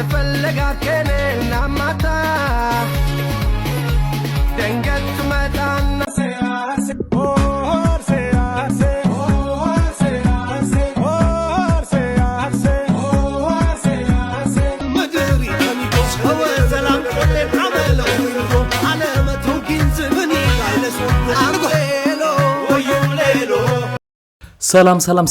የፈለጋት ከኔና ማታ ደንገት ትመጣና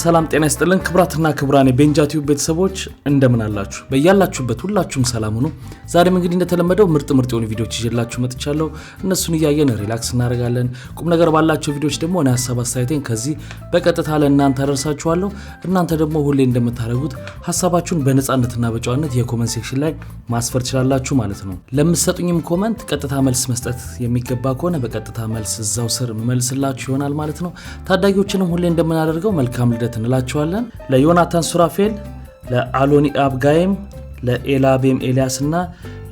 ሰላም ጤና ይስጥልን ክብራትና ክብራን የቤንጃ ቲዩብ ቤተሰቦች እንደምን አላችሁ በእያላችሁበት ሁላችሁም ሰላም ሁኑ። ዛሬም እንግዲህ እንደተለመደው ምርጥ የሆኑ ቪዲዮዎች ይዤላችሁ መጥቻለሁ። እነሱን እያየን ሪላክስ እናደርጋለን። ቁም ነገር ባላቸው ቪዲዮዎች ደግሞ እኔ ሐሳብ አስተያየቴን ከዚህ በቀጥታ ለእናንተ አደርሳችኋለሁ። እናንተ ደግሞ ሁሌ እንደምታደርጉት ሐሳባችሁን በነጻነትና በጨዋነት የኮሜንት ሴክሽን ላይ ማስፈር ትችላላችሁ ማለት ነው። ለምትሰጡኝም ኮሜንት ቀጥታ መልስ መስጠት የሚገባ ከሆነ በቀጥታ መልስ እዛው ስር መልስላችሁ ይሆናል ማለት ነው። ታዳጊዎችንም ሁሌ እንደምናደርገው መልካም ልደት እንላችኋለን። ለዮናታን ሱራፌል፣ ለአሎኒ አብጋይም፣ ለኤላቤም ኤልያስና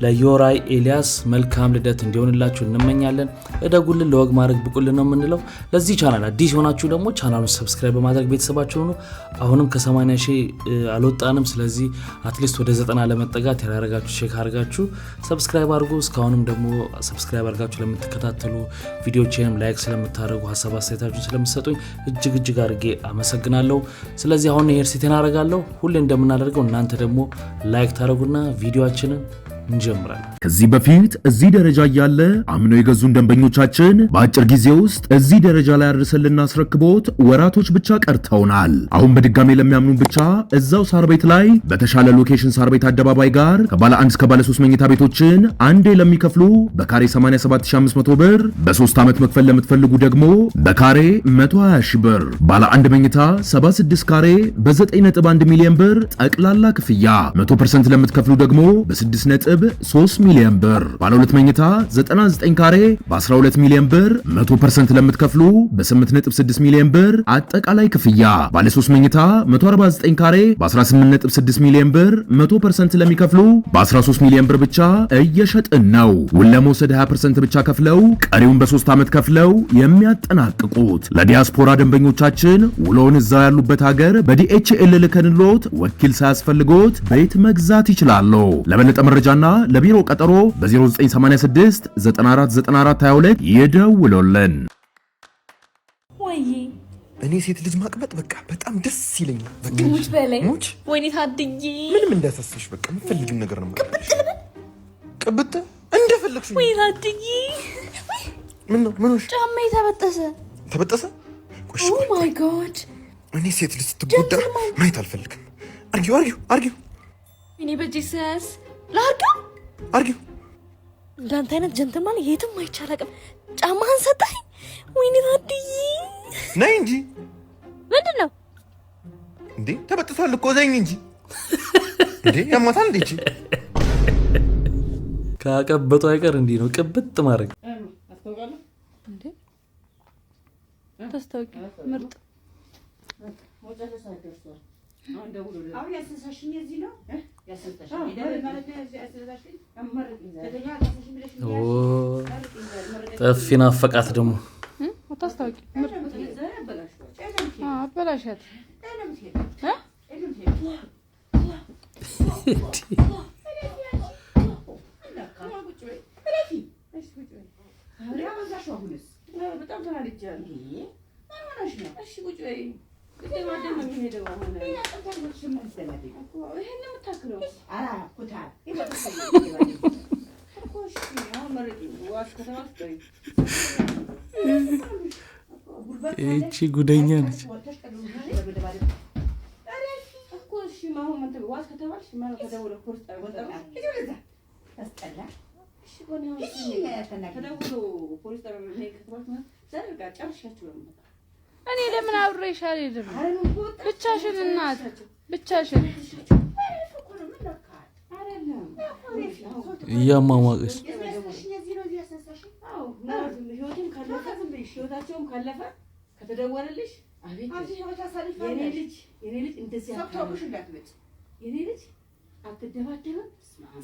ለዮራይ ኤልያስ መልካም ልደት እንዲሆንላችሁ እንመኛለን። እደጉልን፣ ለወግ ማድረግ ብቁልን ነው የምንለው። ለዚህ ቻናል አዲስ ሆናችሁ ደግሞ ቻናሉን ሰብስክራይብ በማድረግ ቤተሰባችሁ ሁኑ። አሁንም ከ80,000 አልወጣንም። ስለዚህ አትሊስት ወደ 90 ለመጠጋት ያላረጋችሁ ቼክ አድርጋችሁ ሰብስክራይብ አድርጉ። እስካሁንም ደግሞ ሰብስክራይብ አድርጋችሁ ለምትከታተሉ ቪዲዮዎችንም ላይክ ስለምታደርጉ ሐሳብ አስተያየታችሁን ስለምትሰጡኝ እጅግ አድርጌ አመሰግናለሁ። ስለዚህ አሁን ሄርሲቴን አደርጋለሁ። ሁሌ እንደምናደርገው እናንተ ደግሞ ላይክ ታደርጉና ቪዲዮአችንን እንጀምራለን። ከዚህ በፊት እዚህ ደረጃ ያለ አምነው የገዙን ደንበኞቻችን በአጭር ጊዜ ውስጥ እዚህ ደረጃ ላይ አድርሰን ልናስረክቦት ወራቶች ብቻ ቀርተውናል። አሁን በድጋሜ ለሚያምኑን ብቻ እዛው ሳር ቤት ላይ በተሻለ ሎኬሽን ሳር ቤት አደባባይ ጋር ከባለ 1 እስከ ባለ 3 መኝታ ቤቶችን አንዴ ለሚከፍሉ በካሬ 87500 ብር፣ በ3 ዓመት መክፈል ለምትፈልጉ ደግሞ በካሬ 120,000 ብር፣ ባለ 1 መኝታ 76 ካሬ በ9.1 ሚሊዮን ብር ጠቅላላ ክፍያ፣ 100% ለምትከፍሉ ደግሞ በ6.3 ሚሊዮን ብር፣ ባለ 2 መኝታ 99 ካሬ በ12 ሚሊዮን ብር 100% ለምትከፍሉ በ8.6 ሚሊዮን ብር አጠቃላይ ክፍያ፣ ባለ 3 መኝታ 149 ካሬ በ18.6 ሚሊዮን ብር 100% ለሚከፍሉ በ13 ሚሊዮን ብር ብቻ እየሸጥን ነው። ውል ለመውሰድ 20% ብቻ ከፍለው ቀሪውን በ3 ዓመት ከፍለው የሚያጠናቅቁት ለዲያስፖራ ደንበኞቻችን ውሎውን እዛው ያሉበት ሀገር በዲኤችኤል ልከንሎት ወኪል ሳያስፈልጎት ቤት መግዛት ይችላሉ። ለበለጠ መረጃና ለቢሮ ቀጠሮ በ0986 949422 ይደውሉልን። እኔ ሴት ልጅ ማቅበጥ በቃ በጣም ደስ ይለኛል። በቃ ሙች በላይ ሙች ወይኔ ታድጊ ምንም እንዳሰስሽ በቃ የምትፈልጊው ነገር ነው ማለት ቅብጥ እንደፈለግሽ ወይኔ ታድጊ ምን ነው ምን ሆነሽ? ጫማዬ ተበጠሰ ቆሽ ኦ ማይ ጋድ እኔ ሴት ልጅ ስትጎዳ ማየት አልፈልግም። አርጊው እኔ በጂሰስ አርጊው እንዳንተ አይነት ጀንትልማን የትም አይቻላቅም። ጫማህን ሰጠኝ። ወይኔ ታድጊ ነይ እንጂ ምንድን ነው እንዴ? ተበጥሷል እኮ ዘኝ እንጂ እንዴ ያማታል እንዴ? እቺ ካቀበጡ አይቀር እንዲህ ነው ቅብጥ ማድረግ። አስተውቃለሁ እንዴ ተስተውቂ ምርጥ ወጣለ ሳይደርሷል። አሁን ደውሎ አሁን ያሰሳሽኝ እዚህ ነው ያሰሳሽኝ ይደረ ማለት ነው ያሰሳሽኝ አመረጥኝ ዘደኛ ያሰሳሽኝ ብለሽ ጠፊና ፈቃት ደግሞ ወጣስታውቂ አበላሻት በጣም ተናድጃለሁ። ማናሽ ነው? እሺ ቁጭ በይ ለማደም ነው የሚሄደው። አሁን ይሄን የምታክለው አራ ኩታ እቺ ጉደኛ ነች። እኔ ለምን አብሬሽ አልሄድም? ብቻሽን እናት ብቻሽን እያማማቀች ህይወታቸውም ካለፈ ከተደወለልሽ አቤት የኔ ልጅ እንደዚህ አታውሽ እንዳትመጭ የኔ ልጅ አትደባደብም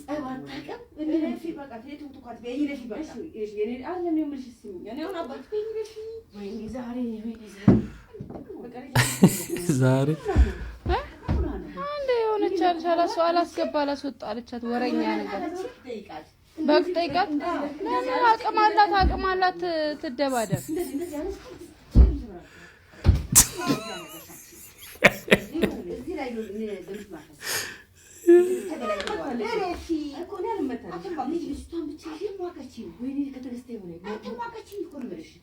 ጸብ አታውቅም እንደዚህ በቃ ተይቱት በይለሽ በቃ የኔ አለም የምልሽ ስሚ እኔ አሁን አባት በይለሽ ወይኔ ዛሬ በቃ ዛሬ አንዴ የሆነች ይቻልሽ አላስገባ አላስወጣ አለቻት ወረኛ ነገር በቅጠይቃት አቅም አላት ትደባደብ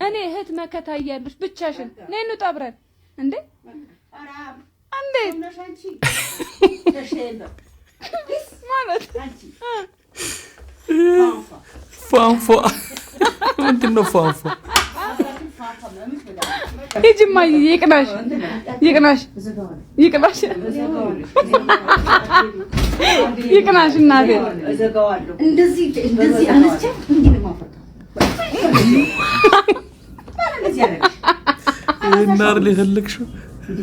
እኔ እህት መከታ እያሉሽ ብቻሽን ነይ እንውጣ አብረን እንዴ እንዴት ማለት ፋንፋ ምንድነው ፋንፋ ይጅማ ይቅናሽ እናቴ እንደዚህ አነስቻ እንዴ ማፈጣ እናር ሊፈልክሽ እንዴ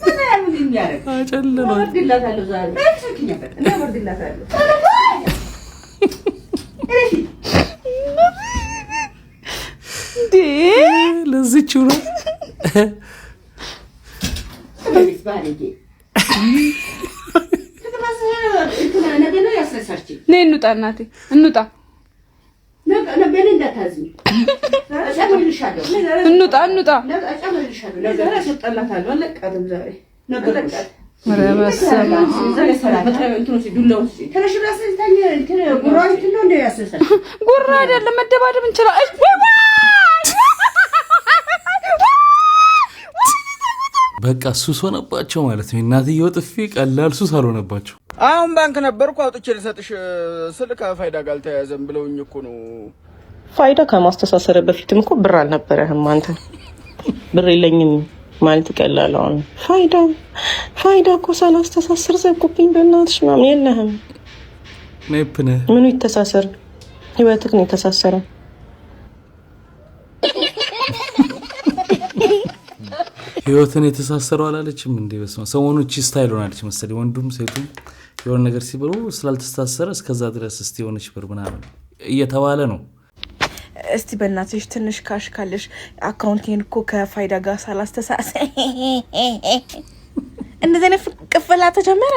ምን ያምን አጨለለው ወርድላታለሁ ዛሬ እኔ ወርድላታለሁ እንዴ ለዚች ነው ነይ እንውጣ እናቴ እንውጣ ጉራ አይደለም መደባደብ እንችላለን በቃ ሱስ ሆነባቸው ማለት ነው እናትየው ጥፊ ቀላል ሱስ አልሆነባቸው አሁን ባንክ ነበርኩ አውጥቼ ልሰጥሽ ስልክ ፋይዳ ጋር ተያዘም ብለውኝ እኮ ነው ፋይዳ ከማስተሳሰረ በፊትም እኮ ብር አልነበረህም አንተ ብር የለኝም ማለት ቀላል አሁን ፋይዳ እኮ ሳላስተሳሰር ዘጉብኝ በእናትሽ ምናምን የለህም ነይፕነ ምኑ ይተሳሰር ህይወትህ ነው የተሳሰረው ህይወትን የተሳሰረው አላለችም እንዴ በስማ ሰሞኑን ስታይል ሆናለች መሰለኝ ወንዱም ሴቱም የሆነ ነገር ሲብሉ ስላልተሳሰረ እስከዛ ድረስ እስቲ ሆነች ብር ምናምን እየተባለ ነው እስቲ በእናትሽ ትንሽ ካሽ ካለሽ አካውንቴን እኮ ከፋይዳ ጋር ሳላስተሳሰር እንደዚህ ነው ቅፈላ ተጀመረ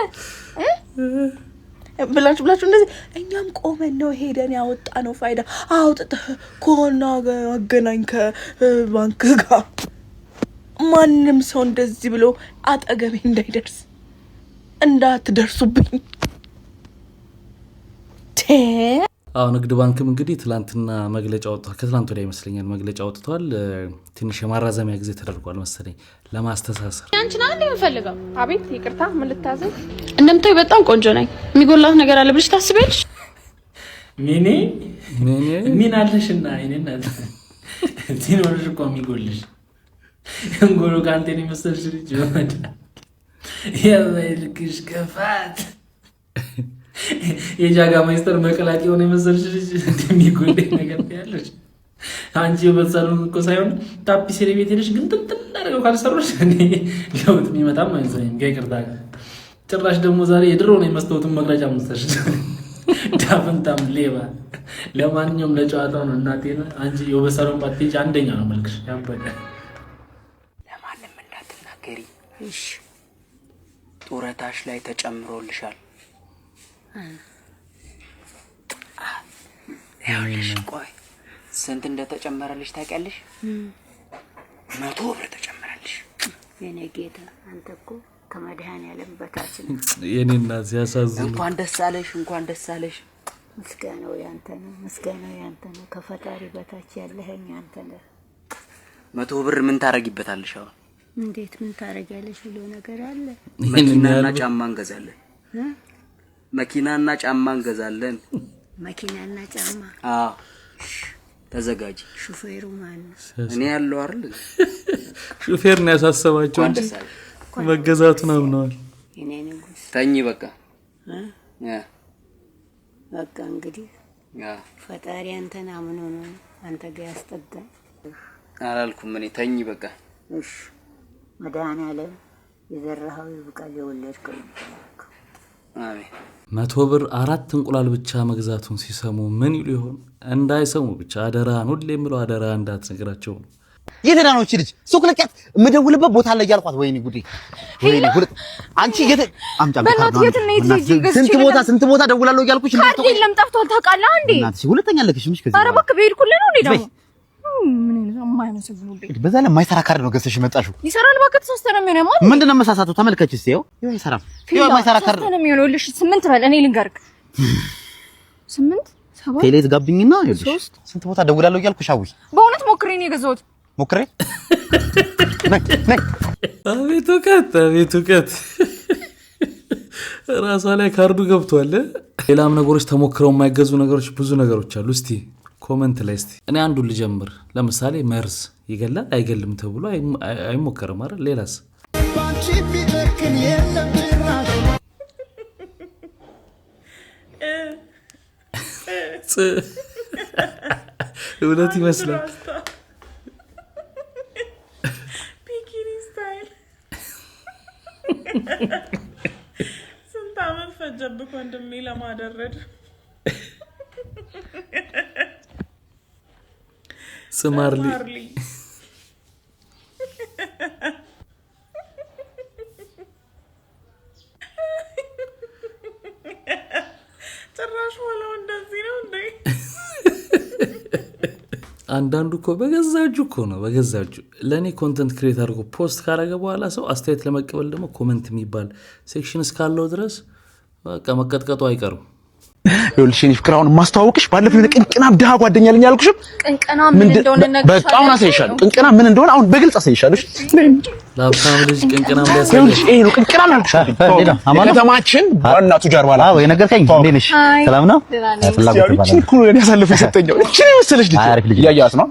ብላችሁ እንደዚህ እኛም ቆመን ነው ሄደን ያወጣ ነው ፋይዳ አውጥተህ ኮና አገናኝ ከባንክ ጋር ማንንም ሰው እንደዚህ ብሎ አጠገቤ እንዳይደርስ እንዳትደርሱብኝ ንግድ ባንክም እንግዲህ ትላንትና መግለጫ አውጥቷል ከትላንት ወዲያ ይመስለኛል መግለጫ አውጥቷል ትንሽ የማራዘሚያ ጊዜ ተደርጓል መሰለኝ ለማስተሳሰር ያንቺና እንዴ የምፈልገው አቤት ይቅርታ ምን ልታዘዝ እንደምታይ በጣም ቆንጆ ነኝ የሚጎላት ነገር አለ ብለሽ ታስቢያለሽ ምን አለሽና አይነናት ሲኖርሽ እኮ የሚጎልሽ እንጎሎ ካንቴን መሰልሽ ልጅ ወደ ያልክሽ ከፋት የጃጋ ማይስተር መቀላቂ ሆነ መሰልሽ ልጅ እንደሚጎልሽ ነገር ያለሽ አንቺ በሰሉን እኮ ሳይሆን ታፒሴሪ ቤት ሄደሽ ግን ጥንጥል አድርገው ካልሰሩሽ እኔ ለውጥ የሚመጣም አይመስለኝም ከይቅርታ ጋር ጭራሽ ደግሞ ዛሬ የድሮ ነው የመስታወቱን መግለጫ መሰልሽ ዳፍንታም ሌባ ለማንኛውም ለጨዋታው ነው እናቴ አንቺ የበሰሉን ባትሄጂ አንደኛ ነው መልክሽ ያበደ ለማንም እንዳትናገሪ እሺ ጡረታሽ ላይ ተጨምሮልሻል ያውልሽ ቆይ ስንት እንደተጨመረልሽ ታውቂያለሽ 100 ብር ተጨመረልሽ የኔ ጌታ አንተ እኮ ከመድኃኒዓለም በታች ነው የኔና ሲያሳዝኑ እንኳን ደስ አለሽ ምስጋናው ያንተ ነው ከፈጣሪ በታች ያለኸኝ አንተ ነህ 100 ብር ምን ታረጊበታለሽ አሁን እንዴት ምን ታረጊያለሽ ብሎ ነገር አለ መኪናና ጫማ እንገዛለን መኪናና ጫማ አዎ ተዘጋጂ ሹፌሩ ማን ነው እኔ ያለው አይደል ሹፌር ነው ያሳሰባቸው እንጂ መገዛቱን አምነዋል እኔ ንጉስ ተኝ በቃ በቃ እንግዲህ ፈጣሪ አንተን አምኖ ነው አንተ ጋር ያስጠጋኝ አላልኩም እኔ ተኝ በቃ እሺ መድኃኒዓለም የዘራኸው ይብቃል የወለድከው አሜን 100 ብር 4 እንቁላል ብቻ መግዛቱን ሲሰሙ ምን ይሉ ይሆን እንዳይሰሙ ብቻ አደራን ሁሌም ብለው አደራ እንዳትነግራቸው የደና ነው እቺ ልጅ ሱቅ ልቀት የምደውልበት ቦታ ላይ ያልኳት ወይኔ ጉዴ ወይኔ ጉዴ አንቺ ስንት ቦታ ደውላለሁ እያልኩሽ ካርድ የለም ጠፍቷል ታውቃለህ እንዴ እናትሽ ሁለተኛ ለክሽምሽ ከዚህ ኧረ እባክህ በሄድኩልህ ነው እንዴ ደግሞ ምን ነው የማይመስሉልኝ በዛ ላይ የማይሰራ ካርድ ነው ገዝተሽ መጣሽው ይሰራል እባክህ ተሳስተህ ነው የሚሆነው ማለት ምንድነው መሳሳቱ ተመልከች እስቲ ይኸው ይሰራል ይኸው የማይሰራ ካርድ ነው የሚሆነው ልሽ 8 በል እኔ ልንገርክ 8 7 ቴሌት ጋብኝና ይኸውልሽ ስንት ቦታ ደውላለሁ እያልኩሽ አዊ በእውነት ሞክሬ ነው የገዛሁት ሞክሬ አቤት እውቀት ራሷ ላይ ካርዱ ገብቷል ሌላም ነገሮች ተሞክረው የማይገዙ ነገሮች ብዙ ነገሮች አሉ እስቲ ኮሜንት ላይ እስቲ እኔ አንዱን ልጀምር ለምሳሌ መርዝ ይገላል አይገልም ተብሎ አይሞከርም አይደል ሌላስ ባንቺ ቢተክን የለም እውነት ይመስላል ቢኪኒ ስታይል ስንት ዓመት ፈጀብህ ወንድሜ ለማደረድ ስማርሊ ጭራሽ ሆነው እንደዚህ ነው እንዴ አንዳንዱ እኮ በገዛጁ እኮ ነው በገዛጁ ለኔ ኮንተንት ክሬት አድርጎ ፖስት ካረገ በኋላ ሰው አስተያየት ለመቀበል ደግሞ ኮሜንት የሚባል ሴክሽን እስካለው ድረስ በቃ መቀጥቀጡ አይቀርም ይኸውልሽ እኔ ፍቅራውን ማስተዋወቅሽ ባለፈው ቅንቅና ድሃ ጓደኛ አለኝ አልኩሽም ቅንቅና ምን እንደሆነ ነገርሽ በቃ አሁን አሳይሻለሁ ቅንቅና ምን እንደሆነ አሁን በግልጽ አሳይሻለሁ ላብታም ልጅ ቅንቅናም ሊያሳይሽ ይሄ ነው ቅንቅና ማለት ከተማችን ዋናቱ ጀርባ ላይ አዎ የነገርከኝ እንዴ ነሽ ሰላም ነው ፍላጎት ባላ እቺ ኩሉ ለኔ ያሳልፈ የሰጠኛው እቺ መሰለሽ ልጅ ያያት ነው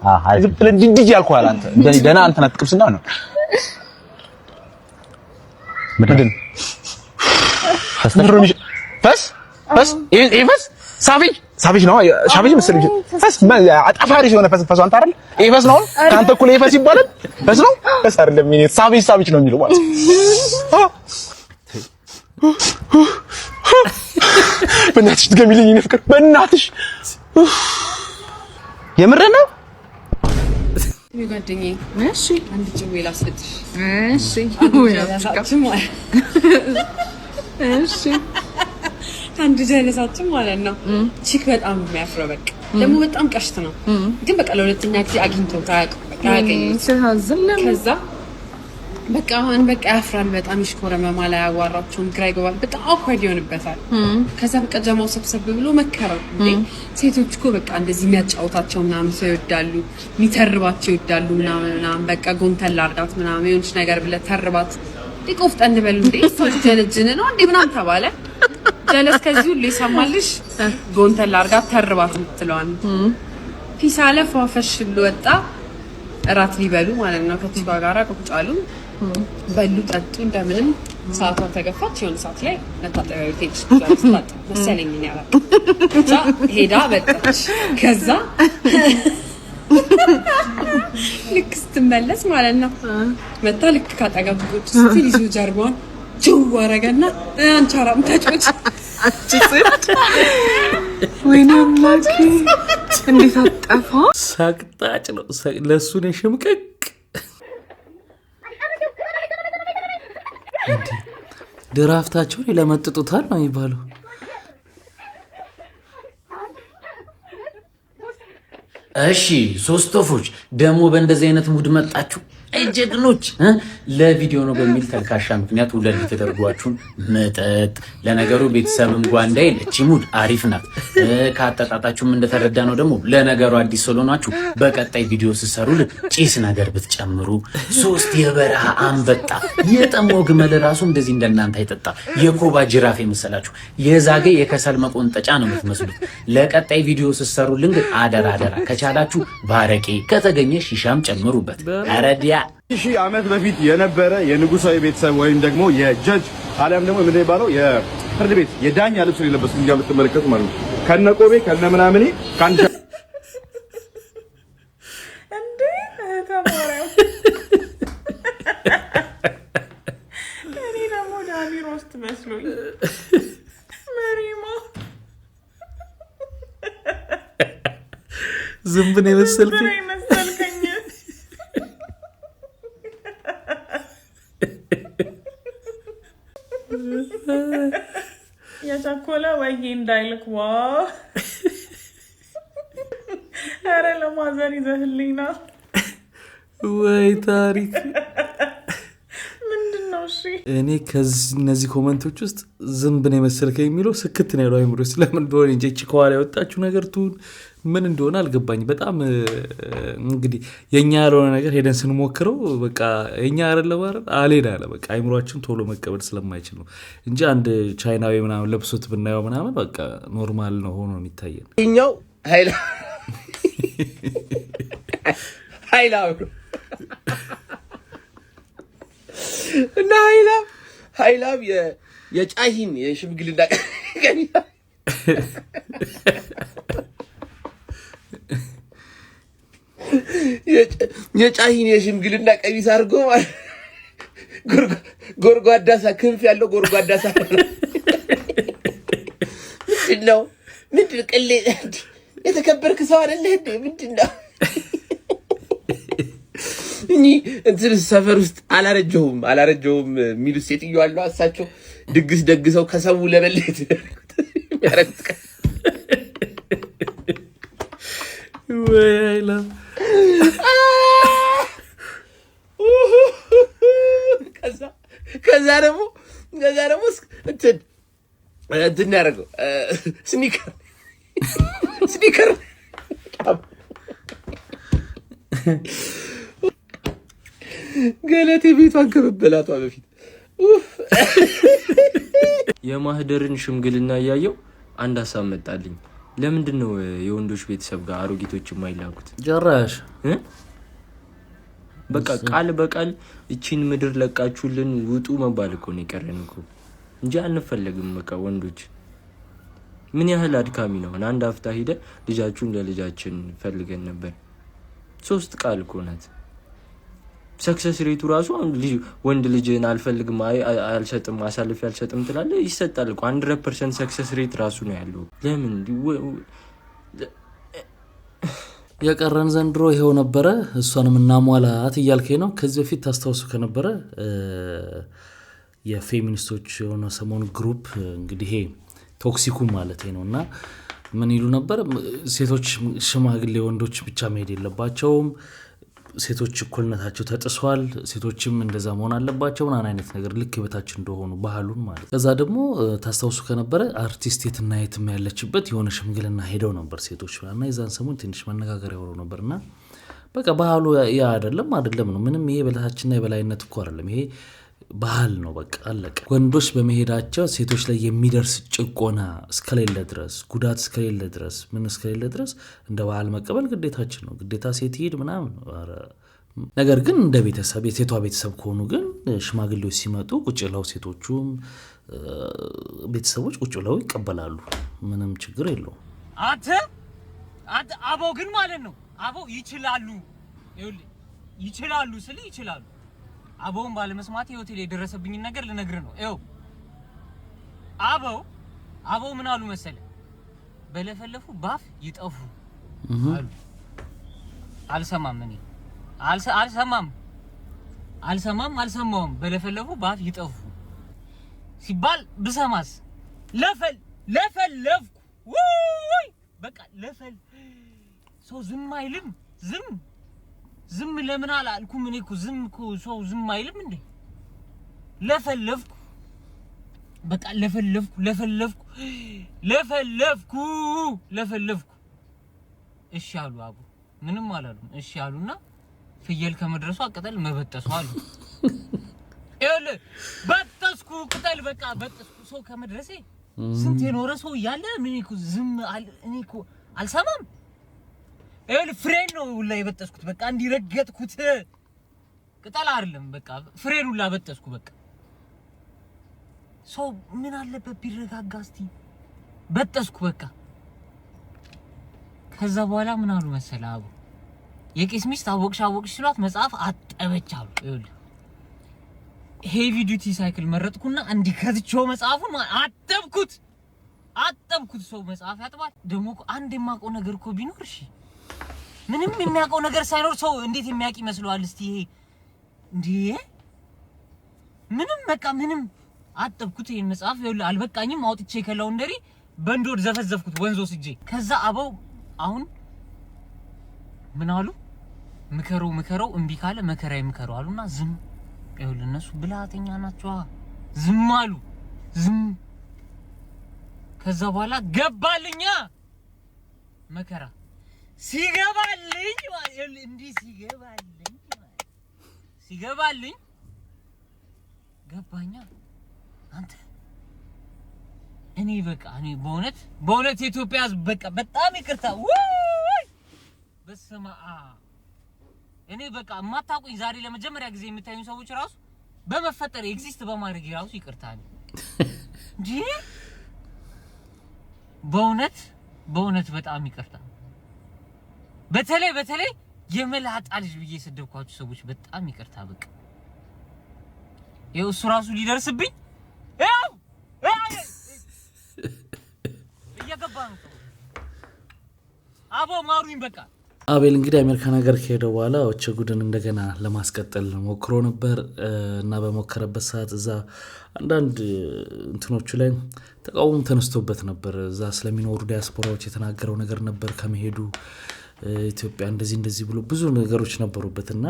ድጅ ያልኳል አንተ እንደኔ ደና አንተ ናትቅብስና ነው ምንድን ፈስ ይፈስ ሳፊጅ ነው ሻፊጅ መሰለኝ ፈስ አጣፋሪ የሆነ ፈስ አንተ አይደል ይፈስ ነው ካንተ እኮ ይፈስ ይባላል ፈስ ነው ፈስ አይደለም ምን ሳፊጅ ነው የሚለው ማለት በእናትሽ ትገሚልኝ እኔ ፍቅር በእናትሽ የምር ነው ጓደኛዬ እሺ አንድ ጭዌ ላስፈትሽ እሺ እሺ አንድ ጀለሳችን ማለት ነው ቺክ በጣም የሚያፍረው በቃ ደግሞ በጣም ቀሽት ነው ግን በቃ ለሁለተኛ ጊዜ አግኝተው ታያቀኝ ከዛ በቃ አሁን በቃ ያፍራል በጣም ይሽኮረመማል አያዋራቸውም ግራ ይገባል በጣም አኳድ ይሆንበታል ከዛ በቃ ጀማው ሰብሰብ ብሎ መከረው እንዴ ሴቶች እኮ በቃ እንደዚህ የሚያጫውታቸው ምናምን ሰው ይወዳሉ የሚተርባቸው ይወዳሉ ምናምን በቃ ጎንተል አርጋት ምናምን የሆነች ነገር ብለህ ተርባት ዲቆፍጠን በል እንዴ ጀለጅን ነው እንዴ ምናምን ተባለ ጀለስ ከዚህ ሁሉ ይሰማልሽ ጎንተል አርጋት ተርባት ምትለዋል ፒስ አለ ፏፈሽ ብሎ ወጣ እራት ሊበሉ ማለት ነው ከቲባ ጋራ ቁጭ አሉ በሉ ጠጡ እንደምንም ሰዓቷ ተገፋች የሆነ ሰዓት ላይ መታጠቢያ ቤት ሄድሽ ትላንት መሰለኝ እኔ አላ ከዛ ሄዳ በጣች ከዛ ልክ ስትመለስ ማለት ነው መታ ልክ ካጠገብ ቁጭ ስትል ይዞ ጀርባውን ጅው አረገና አንቻራም ተጮች ወይኔ አምላኬ እንዴት አጠፋ ሳቅጣጭ ነው ለሱ ነው ሽምቅቅ ድራፍታቸውን ለመጥጡታል ነው የሚባለው እሺ ሶስት ወፎች ደግሞ በእንደዚህ አይነት ሙድ መጣችሁ ጀግኖች ለቪዲዮ ነው በሚል ተልካሻ ምክንያት ሁለት ተደርጓችሁን መጠጥ ለነገሩ ቤተሰብም ጓንዳ የለች ሙድ አሪፍ ናት ካጣጣጣችሁም እንደተረዳ ነው ደግሞ ለነገሩ አዲስ ሰሎናችሁ በቀጣይ ቪዲዮ ሲሰሩልን ጪስ ነገር ብትጨምሩ ሶስት የበረሃ አንበጣ የጠሞ ግመል ራሱ እንደዚህ እንደናንተ አይጠጣ የኮባ ጅራፍ የመሰላችሁ የዛገ የከሰል መቆንጠጫ ነው የምትመስሉት ለቀጣይ ቪዲዮ ሲሰሩልን ግን አደራ ከቻላችሁ ባረቄ ከተገኘ ሺሻም ጨምሩበት አረዲያ ሺህ ዓመት በፊት የነበረ የንጉሳዊ ቤተሰብ ወይም ደግሞ የጀጅ አሊያም ደግሞ ምን ይባለው የፍርድ ቤት የዳኛ ልብስ የለበሱ እንጃ ብትመለከቱ ማለት ነው ከነቆቤ ከነምናምኔ ካንተ እንዴ ተማሪው እኔ ደግሞ ዳኒ ሮስት መስሎኝ መሪማ ዝምብን የመሰልከኝ እንዳይልክ ዋ አረ ለማዘን ይዘህልኝና ወይ ታሪክ ምንድነው? እሺ እኔ ከነዚህ ኮሜንቶች ውስጥ ዝም ብነ መሰልከኝ የሚለው ስክት ነው ያለው አይምሮ ስለምን እንደሆነ እንጂ ከኋላ ያወጣችሁ ነገር ቱን ምን እንደሆነ አልገባኝ። በጣም እንግዲህ የኛ ያልሆነ ነገር ሄደን ስንሞክረው በቃ የኛ አይደለም አልሄድ አለ በቃ አይምሮአችን ቶሎ መቀበል ስለማይችል ነው እንጂ አንድ ቻይናዊ ምናምን ለብሶት ብናየው ምናምን በቃ ኖርማል ነው ሆኖ የሚታየን። እኛው ኃይላው እና ኃይላው የጫሂን የሽምግልና የጫሂን የሽምግልና ቀሚስ አድርጎ ጎርጓዳሳ ክንፍ ያለው ጎርጓዳሳ ምንድነው? ቅሌ የተከበርክ ሰው አይደለህ እንዴ? ምንድነው? እንትን ሰፈር ውስጥ አላረጀውም የሚሉ ሴትዮ አለው አሳቸው ድግስ ደግሰው ከሰው ለበለት ያረግጥ ወይላ ከዛ ደግሞ እንትን ያደረገው ስኒከር ገለቴ ቤቷን ከመበላቷ በፊት የማህደርን ሽምግልና ያየው አንድ ሐሳብ መጣልኝ። ለምንድን ነው የወንዶች ቤተሰብ ጋር አሮጊቶች የማይላኩት? ጀራሽ በቃ ቃል በቃል እቺን ምድር ለቃችሁልን ውጡ መባል እኮ ነው የቀረን እኮ እንጂ አንፈልግም። በቃ ወንዶች ምን ያህል አድካሚ ነው። አንድ አፍታ ሄደ ልጃችሁን ለልጃችን ፈልገን ነበር 3 ቃል እኮ ናት። ሰክሰስ ሬቱ ራሱ ወንድ ልጅን አልፈልግም አልሰጥም አሳልፍ ያልሰጥም ትላለ ይሰጣል እኮ 100% ሰክሰስ ሬት ራሱ ነው ያለው። ለምን የቀረን ዘንድሮ ይሄው ነበረ። እሷንም እናሟላት እያልከኝ ነው። ከዚህ በፊት ታስታውሱ ከነበረ የፌሚኒስቶች የሆነ ሰሞን ግሩፕ እንግዲህ ይሄ ቶክሲኩ ማለት ነውና ምን ይሉ ነበር? ሴቶች ሽማግሌ ወንዶች ብቻ መሄድ የለባቸውም፣ ሴቶች እኩልነታቸው ተጥሷል፣ ሴቶችም እንደዛ መሆን አለባቸው ምናምን አይነት ነገር ልክ በታች እንደሆኑ ባህሉን ማለት። ከዛ ደግሞ ታስታውሱ ከነበረ አርቲስት የትና የትም ያለችበት የሆነ ሽምግልና ሄደው ነበር ሴቶች እና የዛን ሰሞን ትንሽ መነጋገሪያ ሆኖ ነበርና በቃ ባህሉ ያ አይደለም ነው ምንም ይሄ በላታችንና የበላይነት እኮ አይደለም ይሄ ባህል ነው በቃ አለቀ። ወንዶች በመሄዳቸው ሴቶች ላይ የሚደርስ ጭቆና እስከሌለ ድረስ ጉዳት እስከሌለ ድረስ ምን እስከሌለ ድረስ እንደ ባህል መቀበል ግዴታችን ነው። ግዴታ ሴት ይሄድ ምናምን። ነገር ግን እንደ ቤተሰብ የሴቷ ቤተሰብ ከሆኑ ግን ሽማግሌዎች ሲመጡ ቁጭ ብለው ሴቶቹም ቤተሰቦች ቁጭ ብለው ይቀበላሉ። ምንም ችግር የለውም። አንተ አቦ ግን ማለት ነው አቦ ይችላሉ ስለ ይችላሉ አቦን ባለመስማት ሆቴል የደረሰብኝ ነገር ልነግር ነው። አቦ ምን አሉ መሰለ በለፈለፉ ባፍ ይጠፉ አሉ። አልሰማም አልሰማም በለፈለፉ ባፍ ይጠፉ ሲባል ብሰማስ ለፈለፍኩ ወይ በቃ ሰው ዝም አይልም። ዝም ለምን አላልኩም? እኔ እኮ ዝም እኮ ሰው ዝም አይልም እንዴ? ለፈለፍኩ በቃ ለፈለፍኩ እሺ አሉ አቡ። ምንም አላሉም። እሺ አሉና ፍየል ከመድረሱ ቅጠል መበጠሱ አሉ። በጠስኩ ቅጠል በቃ በጠስኩ። ሰው ከመድረሴ ስንት የኖረ ሰው ያለ ምን እኮ ዝም እኔ እኮ አልሰማም። ፍሬን ነው ሁላ የበጠስኩት በቃ እንዲረገጥኩት ቅጠል አይደለም በቃ ፍሬን ሁላ በጠስኩ በቃ። ሰው ምን አለበት ቢረጋጋ እስቲ በጠስኩ በቃ። ከዛ በኋላ ምን አሉ መሰለ አቡ የቄስ ሚስት አወቅሽ ሲሏት መጽሐፍ አጠበች አሉ። ሄቪ ዲዩቲ ሳይክል መረጥኩና እንዲ ከዝቾ መጽሐፉን አጠብኩት። ሰው መጽሐፍ ያጥባል ደግሞ አንድ የማውቀው ነገር እኮ ቢኖር እሺ ምንም የሚያውቀው ነገር ሳይኖር ሰው እንዴት የሚያውቅ ይመስለዋል? እስቲ ይሄ እንዴ ምንም በቃ ምንም አጠብኩት። ይሄን መጽሐፍ አልበቃኝም አውጥቼ ከላውንደሪ በእንዶድ ዘፈዘፍኩት ወንዞ ስጄ። ከዛ አበው አሁን ምን አሉ? ምከረው እምቢ ካለ መከራ ይምከረው አሉና ዝም። ይኸውልህ እነሱ ብልሃተኛ ናቸው። ዝም አሉ። ዝም። ከዛ በኋላ ገባልኛ መከራ ሲገባልኝ እንዲህ ሲገባልኝ ገባኛ። አንተ እኔ በእውነት የኢትዮጵያ ሕዝብ በቃ በጣም ይቅርታ። ወይ በስመ አብ እኔ በቃ የማታውቁኝ ዛሬ ለመጀመሪያ ጊዜ የምታዩኝ ሰዎች ራሱ በመፈጠር ኤግዚስት በማድረግ ራሱ ይቅርታ አለ እንጂ በእውነት በጣም ይቅርታ። በተለይ የመላጣ ልጅ ብዬ የሰደብኳችሁ ሰዎች በጣም ይቅርታ። በቃ ይኸው እሱ ራሱ ሊደርስብኝ ያው እየገባ ነው። አቦ ማሩኝ በቃ። አቤል እንግዲህ አሜሪካን ሀገር ከሄደ በኋላ ወቸጉድን እንደገና ለማስቀጠል ሞክሮ ነበር እና በሞከረበት ሰዓት እዛ አንዳንድ እንትኖቹ ላይ ተቃውሞ ተነስቶበት ነበር። እዛ ስለሚኖሩ ዲያስፖራዎች የተናገረው ነገር ነበር ከመሄዱ ኢትዮጵያ እንደዚህ ብሎ ብዙ ነገሮች ነበሩበትና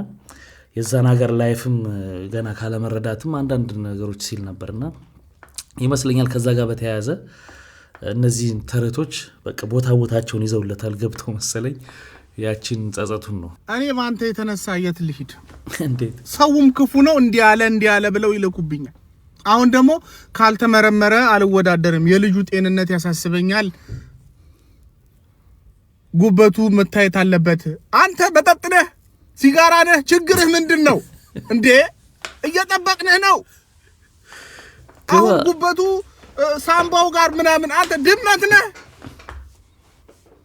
የዛን ሀገር ላይፍም ገና ካለ መረዳትም አንዳንድ ነገሮች ሲል ነበርና ይመስለኛል ከዛ ጋር በተያያዘ እነዚህ ተረቶች በቃ ቦታቸውን ይዘውለታል ገብተው መሰለኝ ያቺን ጸጸቱን ነው። እኔ ባንተ የተነሳ የት ልሂድ? እንዴት ሰውም ክፉ ነው እንዲያለ ብለው ይልኩብኛል። አሁን ደግሞ ካልተመረመረ አልወዳደርም፣ የልጁ ጤንነት ያሳስበኛል፣ ጉበቱ መታየት አለበት። አንተ በጠጥነህ ሲጋራ ነህ፣ ችግርህ ምንድነው እንዴ? እየጠበቅንህ ነው። አሁን ጉበቱ ሳምባው ጋር ምናምን አንተ ድመት ነህ።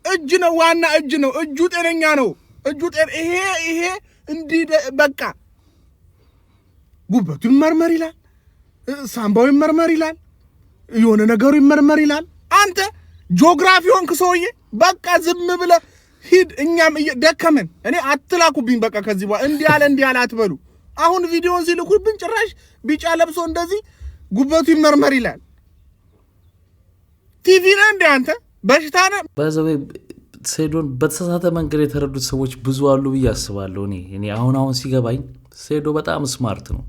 እጅ ነው ዋና እጅ ነው። እጁ ጤነኛ ነው። ይሄ እንዲህ በቃ ጉበቱ ይመርመር ይላል፣ ሳምባው ይመርመር ይላል፣ የሆነ ነገሩ ይመርመር ይላል። አንተ ጂኦግራፊ ሆንክ ሰውዬ። በቃ ዝም ብለህ ሂድ። እኛም ደከመን። እኔ አትላኩብኝ በቃ ከዚህ በኋላ እንዲህ ያለ አትበሉ። አሁን ቪዲዮን ሲልኩብኝ ጭራሽ ቢጫ ለብሶ እንደዚህ ጉበቱ ይመርመር ይላል። ቲቪ ነህ እንደ አንተ በሽታ ነህ። በዛው ሴዶን በተሳሳተ መንገድ የተረዱት ሰዎች ብዙ አሉ ብዬ አስባለሁ። እኔ አሁን ሲገባኝ ሴዶ በጣም ስማርት ነው።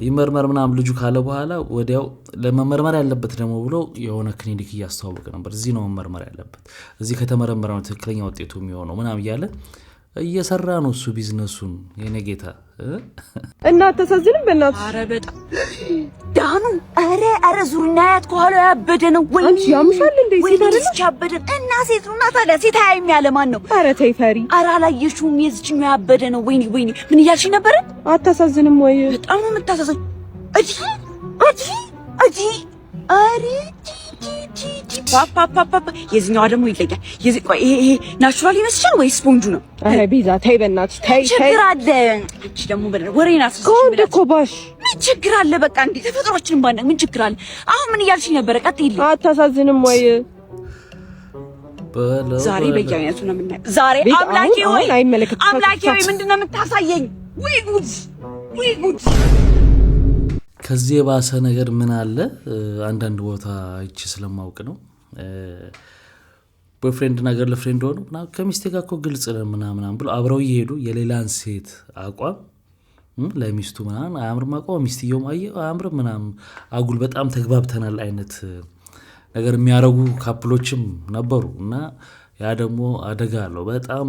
ይመርመር ምናምን ልጁ ካለ በኋላ ወዲያው ለመመርመር ያለበት ደግሞ ብሎ የሆነ ክሊኒክ እያስተዋወቀ ነበር። እዚህ ነው መመርመር ያለበት፣ እዚህ ከተመረመረ ነው ትክክለኛ ውጤቱ የሚሆነው ምናምን እያለ እየሰራ ነው እሱ ቢዝነሱን። የኔ ጌታ እና ተሳዝንም በእናትህ። ኧረ በጣም ዳኑ። ኧረ ዙርና ያት ከኋላ ያበደ ነው ወይ? አንቺ ያምሻል እንዴ? ሴት አይደል ያበደ? እና ሴቱና ታዲያ ሴት አይም ያለ ማን ነው? ኧረ ተይ ፈሪ። ኧረ አላየሽውም? የዚህኛው ያበደ ነው። ወይኔ ምን እያልሽ ነበር? አታሳዝንም ወይ? በጣም ነው የምታሳዝን። እጂ አሪ ፓፓ የዚህኛዋ ደግሞ ይለያል። ይሄ ናቹራል ይመስልሻል ወይ ስፖንጁ ነው? አረ ቤዛ ተይ በእናትሽ ተይ። ችግር አለ። አንቺ ደግሞ ወሬና ኮንደ ኮባሽ ምን ችግር አለ? በቃ እንዴ ተፈጥሯችንን ባንደ ምን ችግር አለ? አሁን ምን እያልሽ ነበር? ቀጥይልኝ። አታሳዝንም ወይ? ዛሬ በየአይነቱ ነው የምናየው። ዛሬ አምላኬ ሆይ ምንድን ነው የምታሳየኝ? ወይ ጉድ! ከዚህ የባሰ ነገር ምን አለ? አንዳንድ ቦታ እቺ ስለማውቅ ነው ቦይፍሬንድ እና ገርልፍሬንድ ሆኖ ከሚስቴ ጋር እኮ ግልጽ ምናምን ብሎ አብረው እየሄዱ የሌላን ሴት አቋም ለሚስቱ ምናምን አያምርም፣ አቋም ሚስትየውም አያምርም ምናምን አጉል በጣም ተግባብተናል አይነት ነገር የሚያረጉ ካፕሎችም ነበሩ። እና ያ ደግሞ አደጋ አለው፣